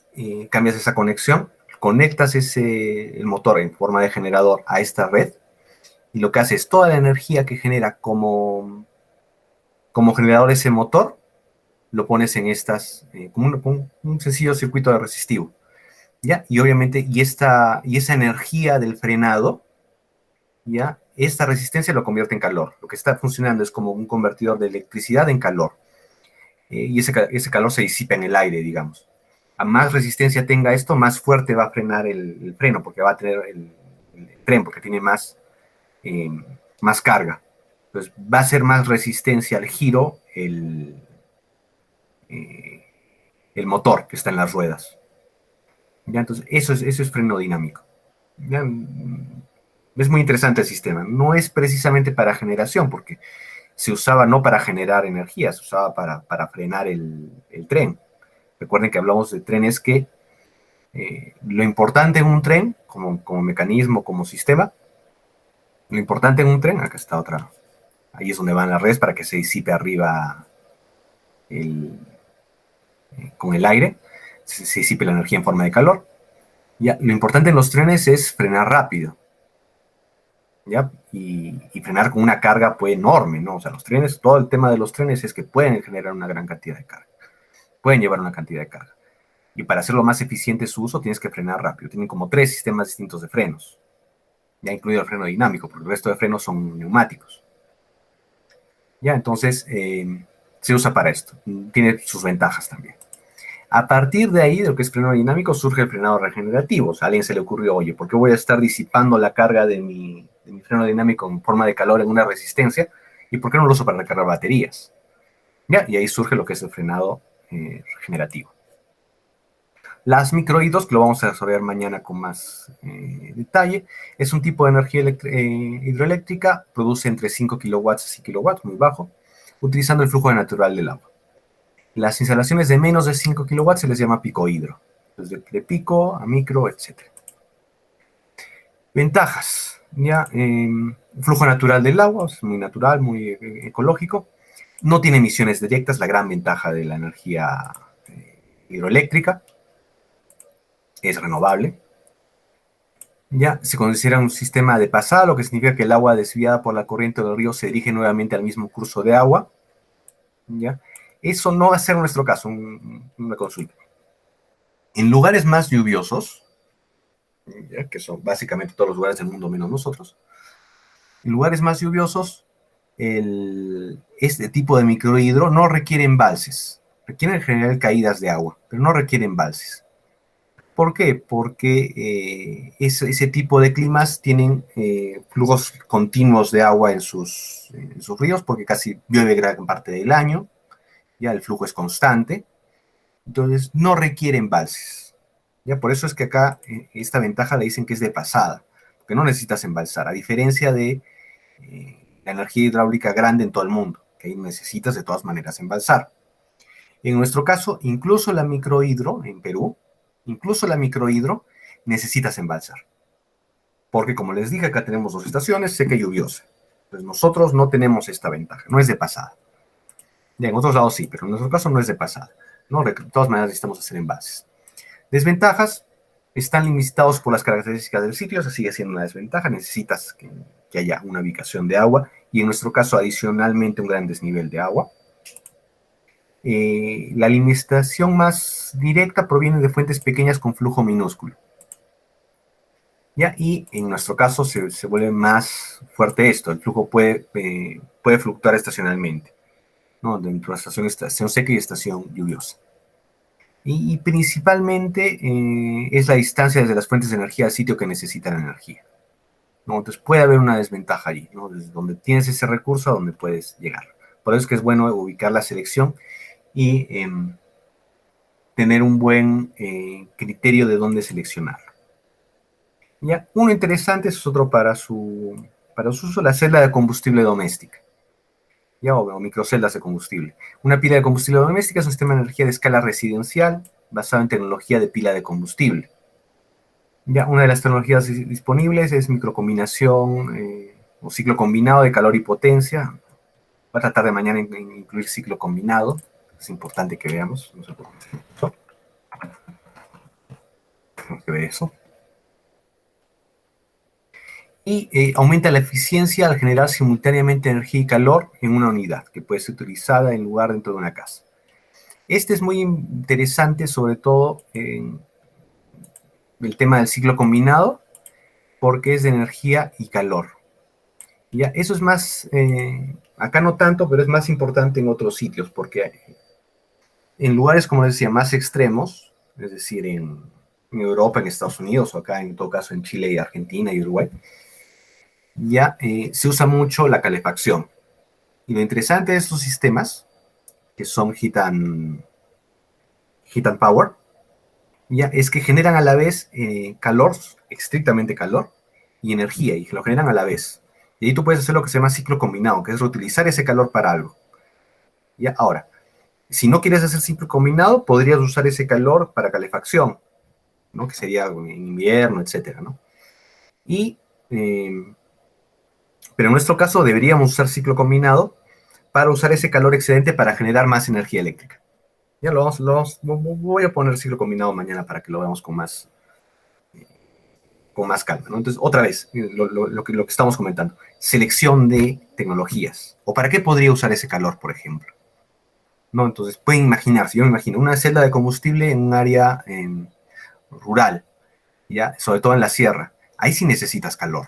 cambias esa conexión, conectas el motor en forma de generador a esta red, y lo que hace es toda la energía que genera como generador ese motor, lo pones en estas, como un sencillo circuito de resistivo, ¿ya? Y obviamente, y esa energía del frenado, ¿ya? Esta resistencia lo convierte en calor. Lo que está funcionando es como un convertidor de electricidad en calor. Y ese calor se disipa en el aire, digamos. A más resistencia tenga esto, más fuerte va a frenar el freno, porque va a tener el tren, porque tiene más carga. Entonces va a ser más resistencia al giro el motor que está en las ruedas. ¿Ya? Entonces eso es freno dinámico. ¿Ya? Es muy interesante el sistema. No es precisamente para generación, porque se usaba no para generar energía, se usaba para frenar el tren. Recuerden que hablamos de trenes que lo importante en un tren, como mecanismo, como sistema, lo importante en un tren, acá está otra, ahí es donde van las redes para que se disipe arriba con el aire, se disipe la energía en forma de calor. Ya, lo importante en los trenes es frenar rápido, ¿ya? Y frenar con una carga pues enorme, ¿no? O sea, los trenes, todo el tema de los trenes es que pueden generar una gran cantidad de carga, pueden llevar una cantidad de carga. Y para hacerlo más eficiente su uso, tienes que frenar rápido. Tienen como 3 sistemas distintos de frenos, ya incluido el freno dinámico, porque el resto de frenos son neumáticos. Ya, entonces, se usa para esto. Tiene sus ventajas también. A partir de ahí, de lo que es freno dinámico, surge el frenado regenerativo. O sea, a alguien se le ocurrió, oye, ¿por qué voy a estar disipando la carga de mi freno dinámico en forma de calor en una resistencia? ¿Y por qué no lo uso para recargar baterías? Ya, y ahí surge lo que es el frenado regenerativo. Las microhidros, que lo vamos a desarrollar mañana con más detalle, es un tipo de energía hidroeléctrica, produce entre 5 kilowatts y kilowatts, muy bajo, utilizando el flujo natural del agua. Las instalaciones de menos de 5 kilowatts se les llama picohidro, desde de pico a micro, etc. Ventajas, ya, flujo natural del agua, es muy natural, muy ecológico, no tiene emisiones directas, la gran ventaja de la energía hidroeléctrica, es renovable. Ya se considera un sistema de pasada, lo que significa que el agua desviada por la corriente del río se dirige nuevamente al mismo curso de agua. ¿Ya? Eso no va a ser nuestro caso, una consulta. En lugares más lluviosos, ¿ya? Que son básicamente todos los lugares del mundo menos nosotros, en lugares más lluviosos, este tipo de microhidro no requiere embalses, requieren en general caídas de agua, pero no requieren embalses. ¿Por qué? Porque ese tipo de climas tienen flujos continuos de agua en sus ríos, porque casi llueve gran parte del año, ya el flujo es constante, entonces no requiere embalses. Ya por eso es que acá esta ventaja le dicen que es de pasada, porque no necesitas embalsar, a diferencia de la energía hidráulica grande en todo el mundo, que ahí necesitas de todas maneras embalsar. En nuestro caso, incluso la microhidro en Perú, incluso la microhidro necesitas embalsar. Porque como les dije, acá tenemos dos estaciones, seca y lluviosa. Entonces nosotros no tenemos esta ventaja, no es de pasada. Ya en otros lados sí, pero en nuestro caso no es de pasada. ¿No? De todas maneras necesitamos hacer embalses. Desventajas, están limitados por las características del sitio, esa sigue siendo una desventaja, necesitas que haya una ubicación de agua y en nuestro caso adicionalmente un gran desnivel de agua. La alimentación más directa proviene de fuentes pequeñas con flujo minúsculo. ¿Ya? Y en nuestro caso se vuelve más fuerte esto, el flujo puede fluctuar estacionalmente, ¿no? Dentro de estación seca y estación lluviosa. Y principalmente es la distancia desde las fuentes de energía al sitio que necesita la energía, ¿no? Entonces puede haber una desventaja allí, ¿no? Desde donde tienes ese recurso a donde puedes llegar. Por eso es que es bueno ubicar la selección y tener un buen criterio de dónde seleccionarlo. ¿Ya? Uno interesante es otro para su uso, la celda de combustible doméstica, ¿ya? O microceldas de combustible. Una pila de combustible doméstica es un sistema de energía de escala residencial basado en tecnología de pila de combustible. ¿Ya? Una de las tecnologías disponibles es microcombinación o ciclo combinado de calor y potencia. Voy a tratar de mañana incluir ciclo combinado. Es importante que veamos. No sé por qué. Tenemos que ver eso. Y aumenta la eficiencia al generar simultáneamente energía y calor en una unidad, que puede ser utilizada en lugar dentro de una casa. Este es muy interesante, sobre todo en el tema del ciclo combinado, porque es de energía y calor. ¿Ya? Eso es más, acá no tanto, pero es más importante en otros sitios, porque en lugares, como les decía, más extremos, es decir, en Europa, en Estados Unidos, o acá en todo caso en Chile y Argentina y Uruguay, ya se usa mucho la calefacción. Y lo interesante de estos sistemas, que son heat and power, ya es que generan a la vez calor, estrictamente calor, y energía, y lo generan a la vez. Y ahí tú puedes hacer lo que se llama ciclo combinado, que es reutilizar ese calor para algo. Ya, ahora, si no quieres hacer ciclo combinado, podrías usar ese calor para calefacción, ¿no? Que sería en invierno, etcétera, ¿no? Pero en nuestro caso deberíamos usar ciclo combinado para usar ese calor excedente para generar más energía eléctrica. Ya voy a poner ciclo combinado mañana para que lo veamos con más calma, ¿no? Entonces, otra vez, lo que estamos comentando, selección de tecnologías. ¿O para qué podría usar ese calor, por ejemplo? ¿No? Entonces, pueden imaginarse, yo me imagino, una celda de combustible en un área rural, ¿ya? Sobre todo en la sierra. Ahí sí necesitas calor.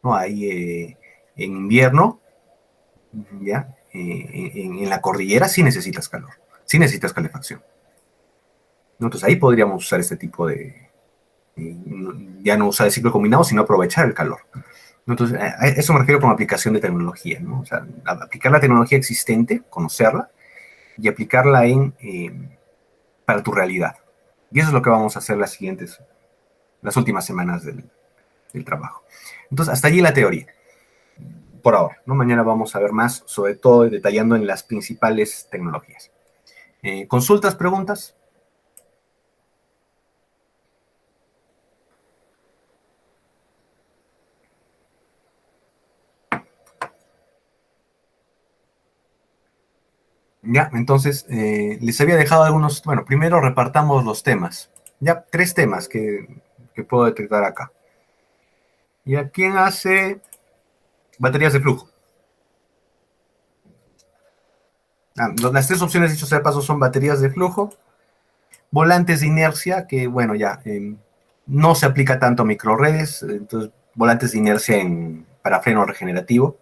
¿No? Ahí en invierno, ¿ya? En la cordillera sí necesitas calor, sí necesitas calefacción. Entonces ahí podríamos usar este tipo de, ya no usar el ciclo combinado, sino aprovechar el calor. Entonces, a eso me refiero con aplicación de tecnología, ¿no? O sea, aplicar la tecnología existente, conocerla, y aplicarla en para tu realidad. Y eso es lo que vamos a hacer las últimas semanas del trabajo. Entonces, hasta allí la teoría, por ahora, ¿no? Mañana vamos a ver más, sobre todo detallando en las principales tecnologías. ¿Consultas, preguntas? Ya, entonces, les había dejado algunos, bueno, primero repartamos los temas. Ya, 3 temas que puedo detectar acá. ¿Y a quién hace baterías de flujo? Las 3 opciones, dicho sea de paso, son baterías de flujo, volantes de inercia, que bueno, ya no se aplica tanto a microredes, entonces volantes de inercia para freno regenerativo.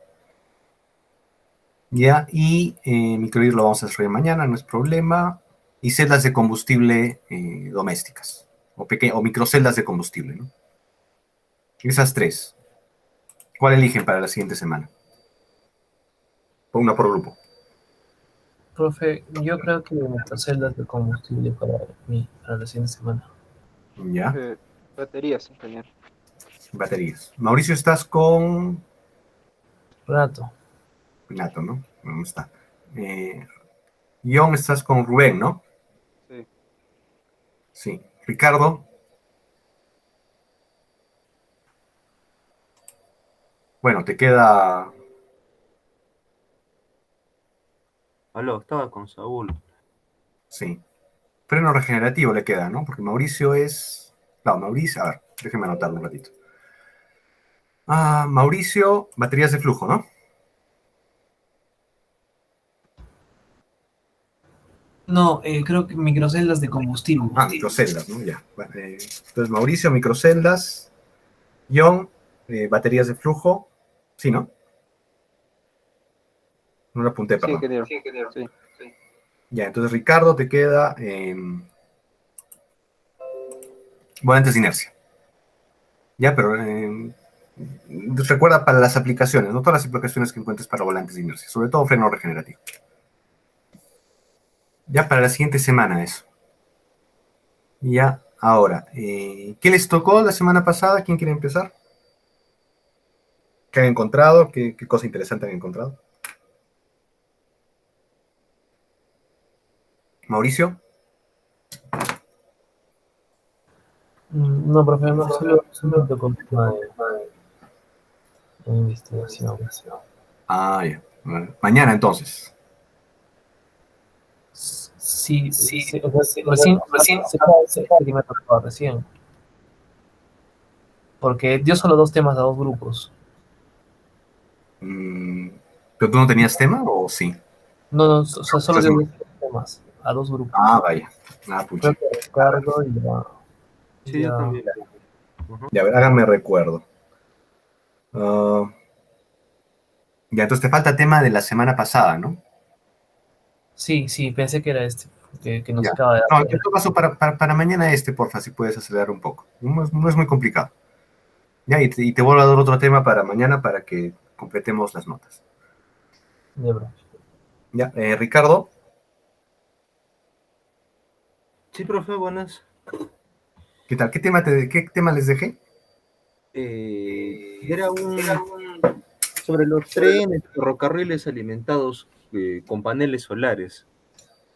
Ya, y microhídro lo vamos a desarrollar mañana, no es problema. Y celdas de combustible domésticas, o microceldas de combustible, ¿no? Esas 3. ¿Cuál eligen para la siguiente semana? Una por grupo. Profe, yo creo que nuestras celdas de combustible para la siguiente semana. Ya, Baterías, ingeniero. baterías. Mauricio, estás con Rato. Nato, ¿no? ¿Dónde está? John, estás con Rubén, ¿no? Sí. Sí. Ricardo. Bueno, te queda. Aló, estaba con Saúl. Sí. Freno regenerativo le queda, ¿no? Porque Mauricio es. No, Mauricio. A ver, déjeme anotarlo un ratito. Mauricio, baterías de flujo, ¿no? No, creo que microceldas de combustible. Microceldas, ¿no? Ya. Entonces, Mauricio, microceldas. John, baterías de flujo. Sí, ¿no? No lo apunté, Sí, perdón. ingeniero. Sí. Ya, entonces Ricardo te queda volantes de inercia. Ya, pero recuerda para las aplicaciones, no todas las aplicaciones que encuentres para volantes de inercia, sobre todo freno regenerativo. Ya para la siguiente semana eso. Ya, ahora, ¿qué les tocó la semana pasada? ¿Quién quiere empezar? ¿Qué han encontrado? ¿Qué cosa interesante han encontrado? Mauricio. No, profe, no, solo me tocó el tema de investigación. Ya. Bueno, mañana entonces. Sí, sí, o sea, recién se puede decir que me tocó recién. Porque dio solo 2 temas a 2 grupos. ¿Pero tú no tenías tema o sí? No, o sea, solo dio 2 temas a 2 grupos. Vaya. Pucha. Creo que Ricardo Sí, yo también. Ya, a ver, háganme recuerdo. Ya, entonces te falta tema de la semana pasada, ¿no? Sí, pensé que era este, que nos Ya. acaba de No, dar. en todo caso, para mañana porfa, si puedes acelerar un poco. No es muy complicado. Ya, y te vuelvo a dar otro tema para mañana para que completemos las notas. Ya, bro. Ya, Ricardo. Sí, profe, buenas. ¿Qué tal? ¿Qué tema les dejé? Era sobre los trenes, ferrocarriles alimentados con paneles solares.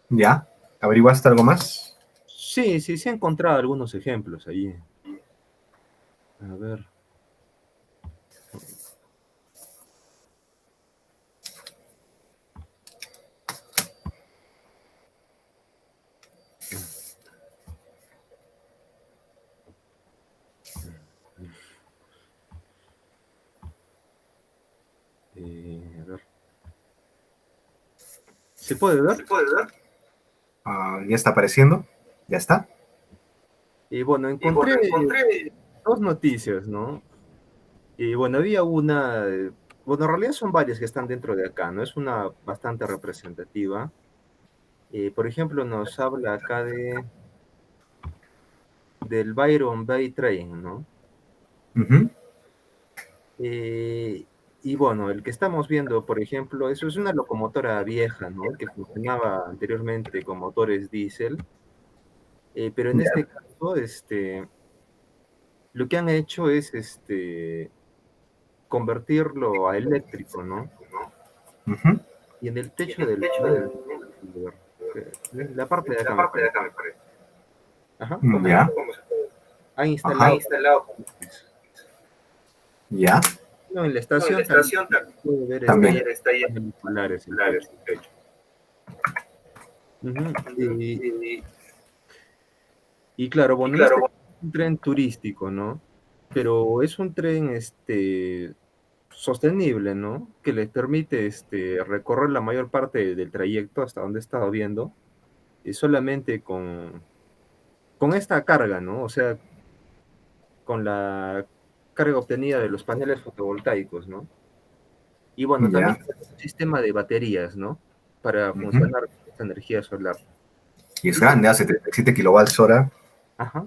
Ya. ¿Averiguaste algo más? Sí, se han encontrado algunos ejemplos ahí. A ver. A ver. ¿Se puede ver? Ya está apareciendo. Ya está. Y bueno, encontré 2 noticias, ¿no? Y bueno, había una, bueno, en realidad son varias que están dentro de acá, ¿no? Es una bastante representativa. Por ejemplo, nos habla acá del Byron Bay Train, ¿no? Ujú. Y bueno, el que estamos viendo, por ejemplo, eso es una locomotora vieja, ¿no? Que funcionaba anteriormente con motores diésel. Pero en Ya. este caso, lo que han hecho es convertirlo a eléctrico, ¿no? Ujú. Y en el techo del primer nivel, la parte de acá me parece. Ajá, ¿cómo se Ya. ha Ajá. instalado? Ya. No, en la estación también puede ver También. paneles solares el techo. Ujú. Y claro, bueno, en este es un tren turístico, ¿no? Pero es un tren sostenible, ¿no? Que les permite recorrer la mayor parte del trayecto hasta donde he estado viendo, y solamente con esta carga, ¿no? O sea, con la carga obtenida de los paneles fotovoltaicos, ¿no? Y bueno, también Ya. tiene un sistema de baterías, ¿no? Para Ujú. funcionar con esta energía solar. Y es Y bueno, grande, hace 37 kilovatios hora. ajá,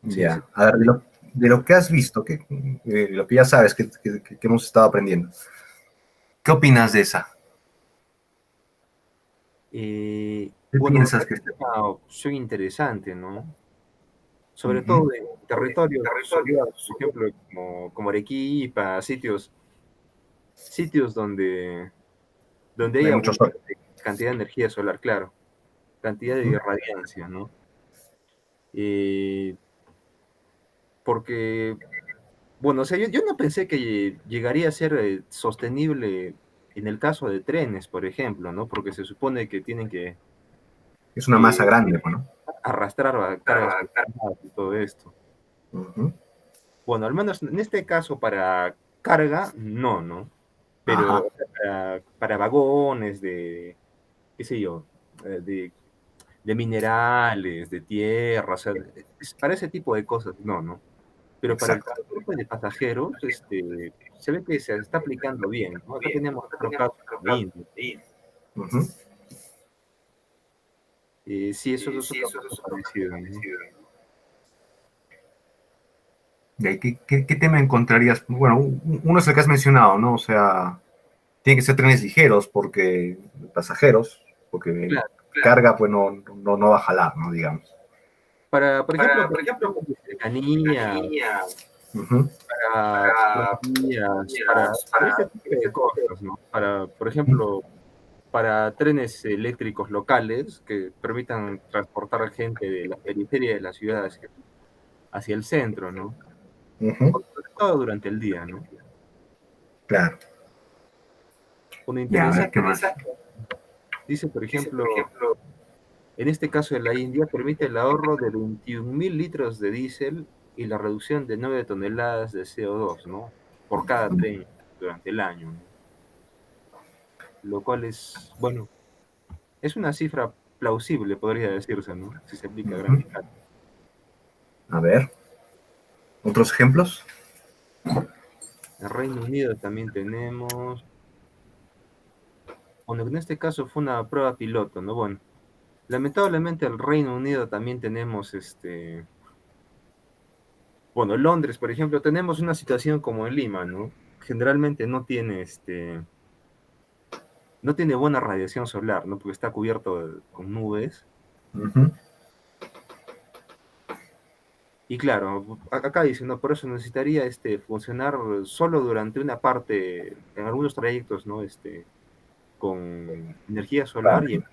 sí, sí. Ya. A ver, de lo que has visto, lo que ya sabes que hemos estado aprendiendo, ¿qué opinas de esa? ¿Qué Bueno, me piensas que parece esté? una opción interesante, ¿no? Sobre Ujú. todo en territorios soleados, por ejemplo, como Arequipa, sitios donde No hay hay mucho sol. abundante cantidad de energía solar, claro, cantidad Ujú. de radiancia, ¿no? Eh, Porque, bueno, o sea, yo no pensé que llegaría a ser sostenible en el caso de trenes, por ejemplo, ¿no? Porque se supone que tienen Es una masa que grande, pues, ¿no? arrastrar cargas pesadas y todo esto. Ujú. Bueno, al menos en este caso para carga, no, ¿no? Pero Ajá. o sea, para vagones qué sé yo, de minerales, de tierra, o sea, para ese tipo de cosas, no, ¿no? Pero para el Exacto. transporte de pasajeros, se ve que se está aplicando bien, ¿no? Acá tenemos otro caso en la India. Ujú. Sí, eso es otro caso parecido, ¿no? ¿Y ahí qué tema encontrarías? Bueno, uno es el que has mencionado, ¿no? O sea, tienen que ser trenes ligeros porque pasajeros, porque Claro, carga, pues no va a jalar, ¿no? Digamos. por ejemplo, para trenes de cercanía, Ujú. para ciclovías, para ese tipo de cosas, ¿no? Por ejemplo, para trenes eléctricos locales que permitan transportar a gente de la periferia de la ciudad hacia el centro, ¿no? Ujú. Sobre todo durante el día, ¿no? Claro. Uno Ya, a ver, interesante, ¿qué más? dice, por ejemplo, en este caso de la India, permite el ahorro de 21.000 litros de diésel y la reducción de 9 toneladas de CO2, ¿no? Por cada tren durante el año, ¿no? Lo cual es, bueno, es una cifra plausible, podría decirse, ¿no? Si se aplica a gran Ujú. escala. A ver, ¿otros ejemplos? En Reino Unido también tenemos, bueno, en este caso fue una prueba piloto, ¿no? Bueno, lamentablemente el Reino Unido también tenemos, bueno, Londres, por ejemplo, tenemos una situación como en Lima, ¿no? Generalmente no tiene buena radiación solar, ¿no? Porque está cubierto con nubes. Ujú. Y claro, acá dice, ¿no? Por eso necesitaría funcionar solo durante una parte, en algunos trayectos, ¿no? Con energía solar y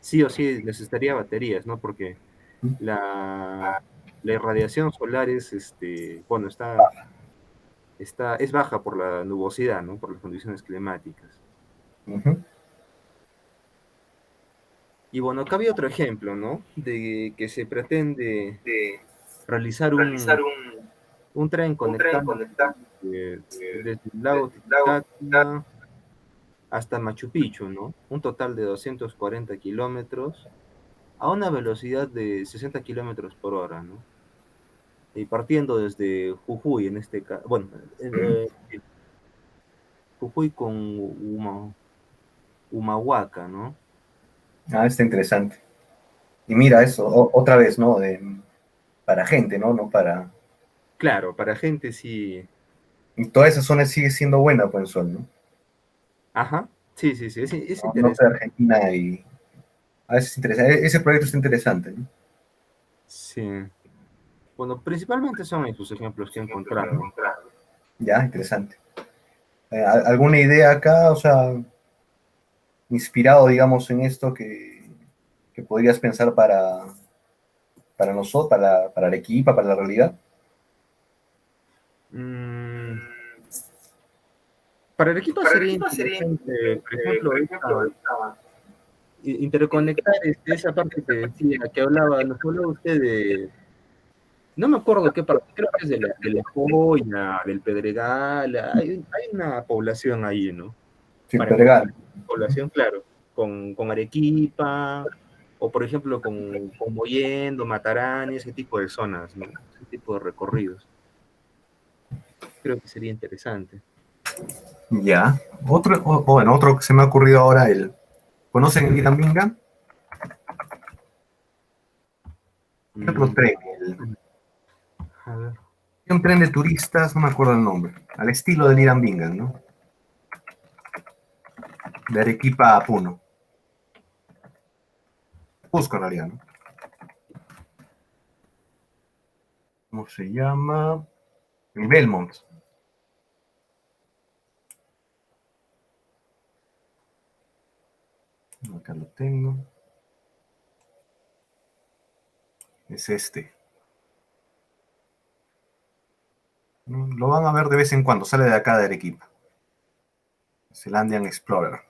sí o sí necesitaría baterías, ¿no? Porque la, la irradiación solar bueno, es baja por la nubosidad, ¿no? Por las condiciones climáticas. Ujú. Y bueno, acá había otro ejemplo, ¿no? De que se pretende realizar un tren conectando desde el lago Titicaca hasta Machu Picchu, ¿no? Un total de 240 kilómetros a una velocidad de 60 kilómetros por hora, ¿no? Y partiendo desde Jujuy, en este caso, bueno, Jujuy con Humahuaca, ¿no? Ah, está interesante. Y mira eso, otra vez, ¿no? Para gente, ¿no? No para... Claro, para gente sí. Y toda esa zona sigue siendo buena, pues, Sol, ¿no? Ajá, sí, sí, sí, es No sé, interesante. Argentina y... A veces es interesante. Ese proyecto está interesante, ¿no? Sí. Bueno, principalmente son esos ejemplos que he encontrado. Ya, interesante. ¿Alguna idea acá, o sea, inspirado, digamos, en esto que podrías pensar para nosotros, para Arequipa, para la realidad? Mm, para el equipo sería interesante, por ejemplo, interconectar esa parte que decía, que hablaba, nos hablaba usted de, no me acuerdo qué parte, creo que es de la Joya, del Pedregal, hay una población ahí, ¿no? Sí, Para Pedregal. población, claro, con Arequipa, o por ejemplo con Mollendo, Matarán, ese tipo de zonas, ¿no? Ese tipo de recorridos. Creo que sería interesante. Ya. Bueno, otro que se me ha ocurrido ahora, ¿conocen el Irambinga? ¿Qué otro Mm, tren? a ver. Un tren de turistas, no me acuerdo el nombre, al estilo del Irambinga, ¿no? De Arequipa a Puno. Cusco en realidad, ¿no? ¿Cómo se llama? El Belmont. Acá lo tengo. Es este. Lo van a ver de vez en cuando, sale de acá de Arequipa. Zelandian Explorer.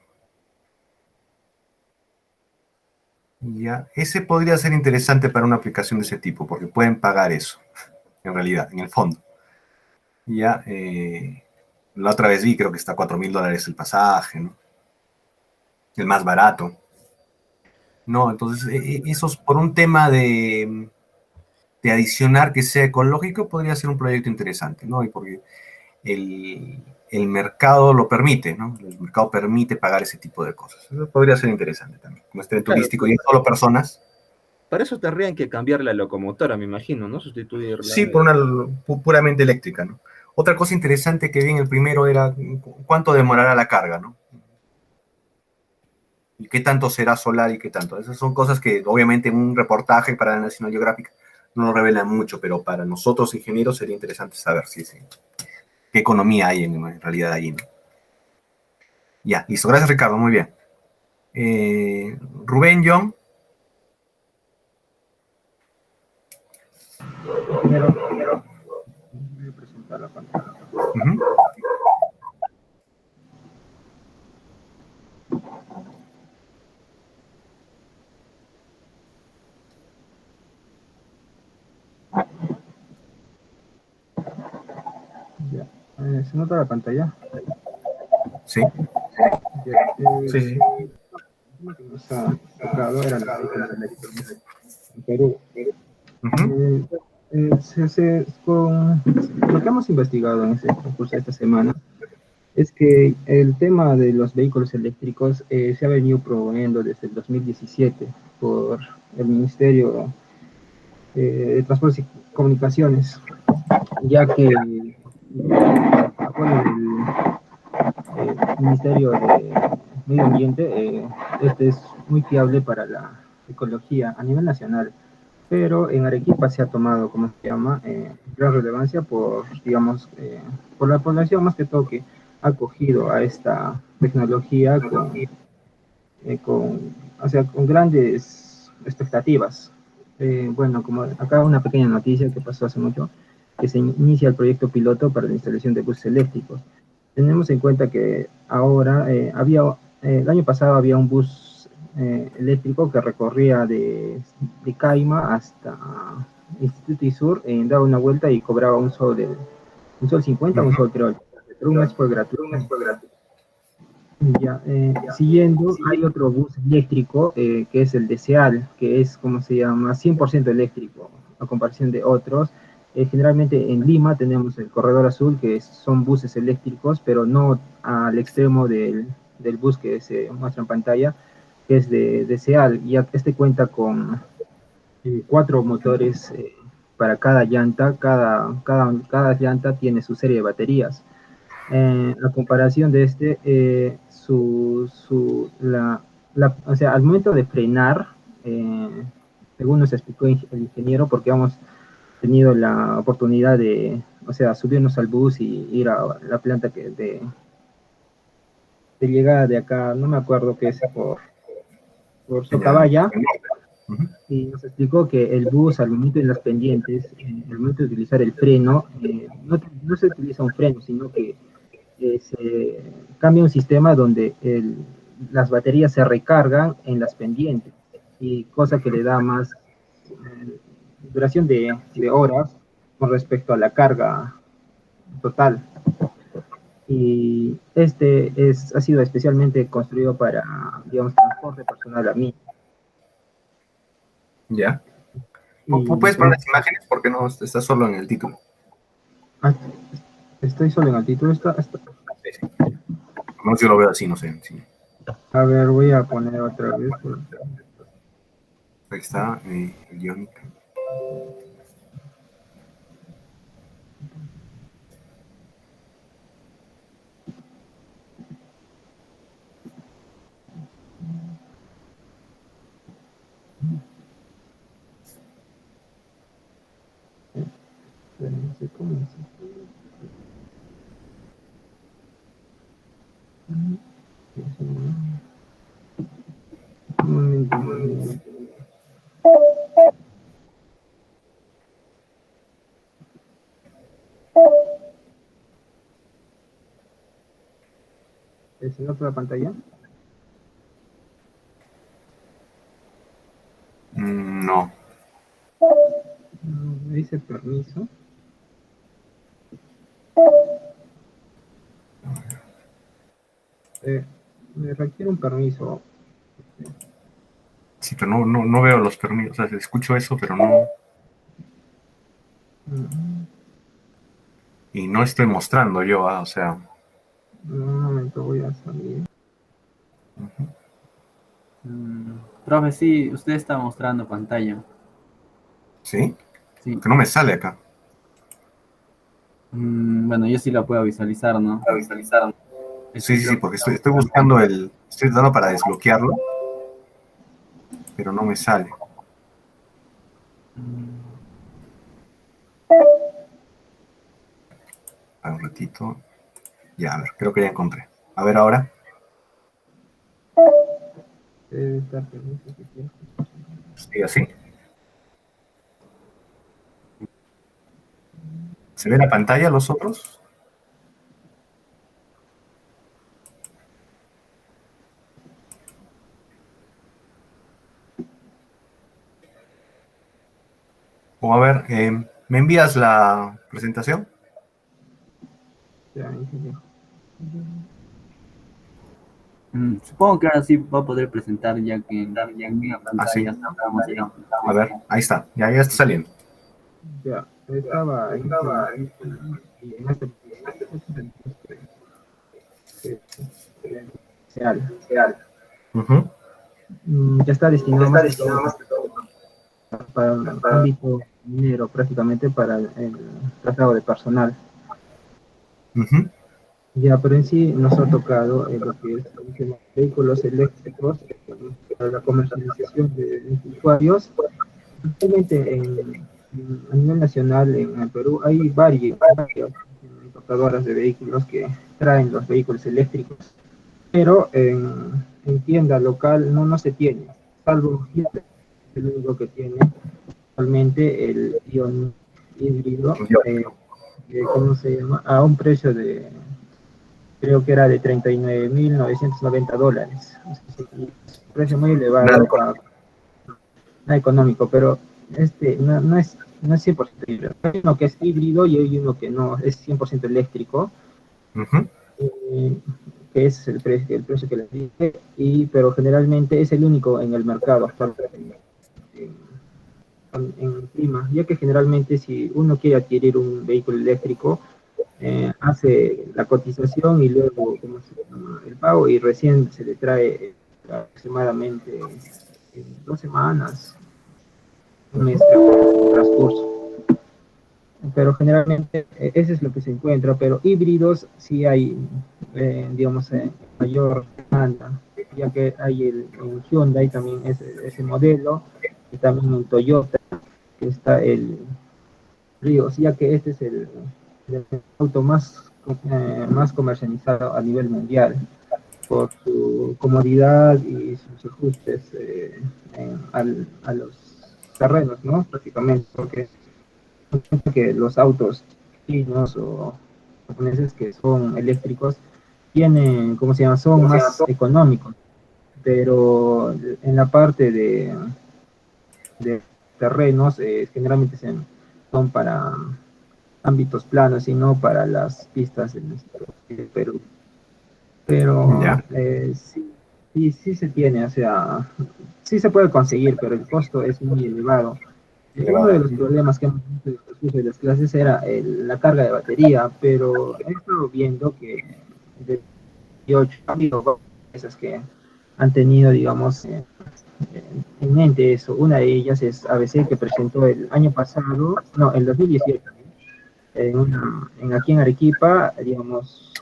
Ya, ese podría ser interesante para una aplicación de ese tipo, porque pueden pagar eso, en realidad, en el fondo. Ya, la otra vez vi, creo que está a $4,000 el pasaje, ¿no? El más barato. No, entonces, eso es por un tema de adicionar que sea ecológico, podría ser un proyecto interesante, ¿no? Y porque el mercado lo permite, ¿no? El mercado permite pagar ese tipo de cosas. Eso podría ser interesante también. Como este Claro, turístico y es solo personas. para eso tendrían que cambiar la locomotora, me imagino, ¿no? Sustituirla. Sí, por una puramente eléctrica, ¿no? Otra cosa interesante que vi en el primero era cuánto demorará la carga, ¿no? Y qué tanto será solar y qué tanto. Esas son cosas que obviamente en un reportaje para la National Geographic no nos revelan mucho, pero para nosotros ingenieros sería interesante saber qué economía hay en realidad allí, ¿no? Ya, listo. Gracias, Ricardo. Muy bien. Rubén, John. Ingeniero, voy a presentar la pantalla. Ujú. Ya. ¿Se nota la pantalla? Sí, Ya, sí, sí. lo que nos ha tocado eran los vehículos eléctricos en Perú. Ujú. Con lo que hemos investigado en este concurso de esta semana es que el tema de los vehículos eléctricos se ha venido promoviendo desde el 2017 por el Ministerio de Transportes y Comunicaciones, ya que acuerdo del Ministerio de Medio Ambiente, este es muy fiable para la ecología a nivel nacional, pero en Arequipa se ha tomado, como se llama, gran relevancia por, digamos, por la población más que todo que ha acogido a esta tecnología o sea, con grandes expectativas. Bueno, como acá una pequeña noticia que pasó hace mucho, que se inicia el proyecto piloto para la instalación de buses eléctricos. Tenemos en cuenta que ahora el año pasado había un bus eléctrico que recorría de Caima hasta Instituto y Sur, daba una vuelta y cobraba un sol 50, un Ujú. sol creo, pero un mes fue gratuito. Ya, siguiendo, hay otro bus eléctrico que es el de SEAL, que es, como se llama, 100% eléctrico, a comparación de otros. Generalmente en Lima tenemos el Corredor Azul, que son buses eléctricos, pero no al extremo del bus que se muestra en pantalla, que es de SEAL. Y este cuenta con 4 motores para cada llanta, cada llanta tiene su serie de baterías. A comparación de este, o sea, al momento de frenar, según nos explicó el ingeniero, porque hemos tenido la oportunidad de, o sea, subirnos al bus y ir a la planta de llegada de acá, no me acuerdo qué es, por Socabaya, y nos explicó que el bus al momento de las pendientes, al momento de utilizar el freno, no se utiliza un freno, sino que se cambia un sistema donde las baterías se recargan en las pendientes, y cosa que le da más duración de horas con respecto a la carga total. Y ha sido especialmente construido para, digamos, transporte personal a mí. ¿Ya? ¿Puedes poner las imágenes? Porque no está solo en el título. Estoy solo en el título. Sí, sí. No, yo lo veo así, no sé. Sí. A ver, voy a poner otra vez. Ahí está, el guión. No sé cómo es. Un momento. ¿Es en otra pantalla? No. Dice permiso. Me requiere un permiso. Sí, pero no veo los permisos. O sea, escucho eso, pero no. Y no estoy mostrando yo, o sea. Un momento, voy a salir. Profe, sí, usted está mostrando pantalla. ¿Sí? Sí. Que no me sale acá. Bueno, yo sí la puedo visualizar, ¿no? Sí, porque estoy buscando estoy dando para desbloquearlo, pero no me sale. A un ratito. Ya, a ver, creo que ya encontré. A ver ahora. Sí, así. ¿Se ve la pantalla los otros? O a ver, ¿me envías la presentación? Supongo que ahora sí va a poder presentar ya que en la pantalla estamos ahí. A ver, ahí está, ya está saliendo. Ya, estaba en este ya está destinado más para el ámbito minero, prácticamente para el traslado de personal. Ya, pero en sí nos ha tocado lo que es vehículos eléctricos para la comercialización de usuarios. Actualmente a nivel nacional en el Perú hay varias importadoras de vehículos que traen los vehículos eléctricos, pero en tienda local no se tiene, salvo el único que tiene actualmente el Ion híbrido, ¿cómo se llama? A un precio de, creo que era de $39.990. Un precio muy elevado, nada económico, pero no es 100% híbrido. Hay uno que es híbrido y hay uno que no es 100% eléctrico, que es el precio que les dije, pero generalmente es el único en el mercado actualmente en Lima, ya que generalmente si uno quiere adquirir un vehículo eléctrico, hace la cotización y luego el pago y recién se le trae aproximadamente 2 semanas, un mes de transcurso. Pero generalmente eso es lo que se encuentra, pero híbridos sí hay, digamos, mayor demanda, ya que hay en Hyundai también ese modelo, y también en Toyota, que está el Ríos, ya que este es el auto más comercializado a nivel mundial por su comodidad y sus ajustes a los terrenos, ¿no? Prácticamente, porque los autos chinos o japoneses que son eléctricos tienen, ¿cómo se llama? Son más económicos, pero en la parte de terrenos generalmente son para ámbitos planos y no para las pistas en nuestro Perú. Pero Ya. sí se tiene, o sea, sí se puede conseguir, pero el costo es muy elevado. Uno de los problemas que hemos visto en el transcurso de las clases era la carga de batería, pero he estado viendo que de 18 ha habido empresas que han tenido, digamos, en mente eso. Una de ellas es ABC, que presentó el año pasado, no, el 2018, aquí en Arequipa, digamos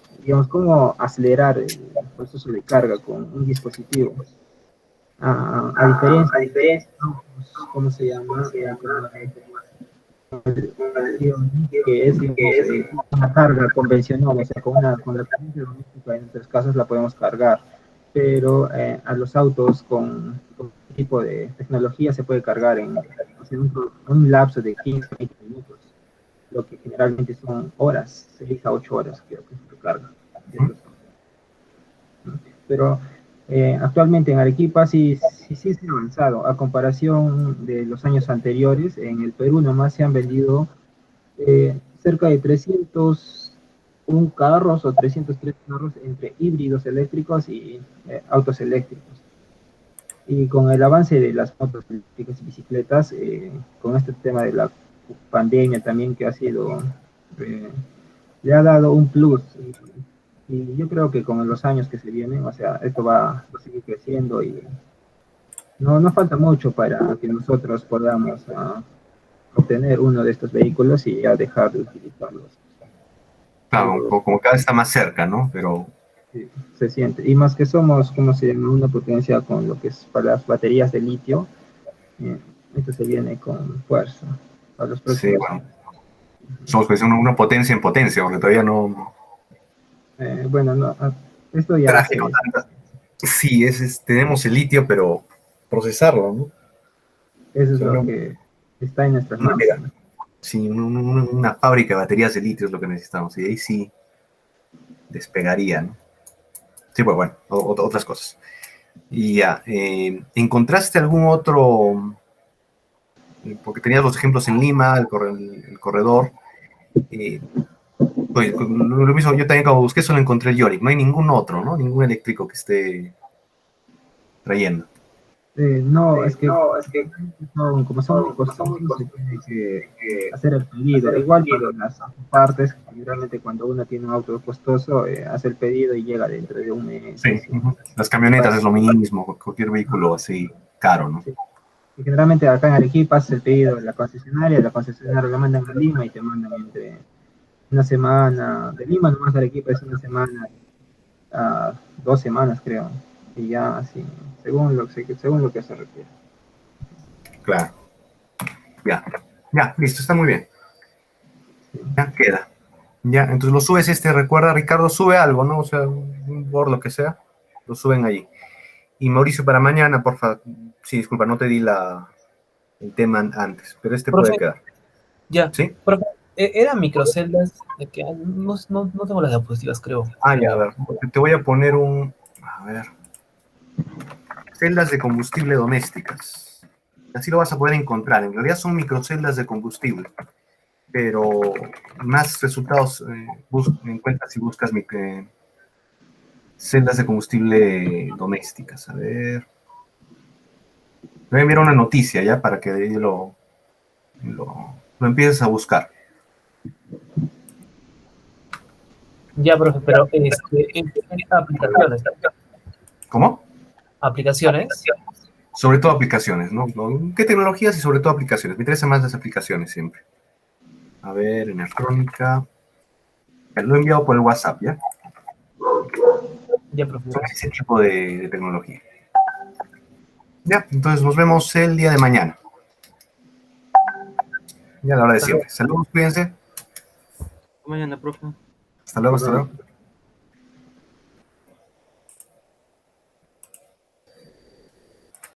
cómo acelerar el proceso de carga con un dispositivo. A diferencia, ¿cómo se llama? Que es digamos, una carga convencional, o sea, con la corriente doméstica en nuestros casos la podemos cargar, pero a los autos con este tipo de tecnología se puede cargar en un lapso de 15 20 minutos, lo que generalmente son horas, 6 a 8 horas creo que se carga. Pero actualmente en Arequipa sí se ha avanzado. A comparación de los años anteriores, en el Perú nomás se han vendido cerca de 301 carros o 303 carros entre híbridos eléctricos y autos eléctricos. Y con el avance de las motos eléctricas y bicicletas, con este tema de la pandemia también que ha sido, le ha dado un plus. Y yo creo que con los años que se vienen, o sea, esto va a seguir creciendo y no falta mucho para que nosotros podamos obtener uno de estos vehículos y ya dejar de utilizarlos. Claro, como cada vez está más cerca, ¿no? Pero Sí, se siente. Y más que somos, como se llama, una potencia con lo que es para las baterías de litio, esto se viene con fuerza para los próximos. sí, bueno, somos pues una potencia en potencia, porque todavía no. Bueno, no, esto ya Trágico, sí, tenemos el litio, pero procesarlo, ¿no? eso es lo que está en nuestras manos. Sí, una fábrica de baterías de litio es lo que necesitamos, y ahí sí despegaría, ¿no? Sí, pues bueno, otras cosas. Y ya, ¿encontraste algún otro? Porque tenías los ejemplos en Lima, el corredor. Pues, lo mismo, yo también cuando busqué solo encontré el Yorick, no hay ningún otro, ¿no? Ningún eléctrico que esté trayendo. No, es que como son costosos, se tiene que hacer el pedido. Igual para las partes, generalmente cuando uno tiene un auto costoso, hace el pedido y llega dentro de un mes. Sí, las camionetas es lo mismo, cualquier vehículo así caro, ¿no? Sí. Y generalmente acá en Arequipa hace el pedido de la concesionaria lo mandan a Lima y te mandan entre una semana, de Lima nomás a Arequipa es una semana a 2 semanas creo, y ya así, según lo que se requiere. Claro. Ya, listo, está muy bien. Ya queda. Ya, entonces lo subes recuerda, Ricardo, sube algo, ¿no? O sea, un Word, lo que sea, lo suben allí. Y Mauricio, para mañana, por favor, sí, disculpa, no te di el tema antes, pero Profe, puede quedar. Ya, ¿Sí? profe, eran microceldas de que no tengo las diapositivas, creo. Ya, a ver, te voy a poner a ver, celdas de combustible domésticas. Así lo vas a poder encontrar. En realidad son microceldas de combustible, pero más resultados encuentras si buscas celdas de combustible domésticas. A ver. Me voy a enviar una noticia ya para que de ahí lo empieces a buscar. Ya, profe, pero aplicaciones. ¿Cómo? ¿Aplicaciones? Sobre todo aplicaciones, ¿no? ¿Qué tecnologías y sobre todo aplicaciones? Me interesan más las aplicaciones siempre. A ver, energética. Lo he enviado por el WhatsApp, ¿ya? Ya, profe. Son ese tipo de tecnología. Ya, entonces nos vemos el día de mañana. Ya a la hora de siempre. Saludos, cuídense. Mañana, profe. Hasta luego, hasta luego.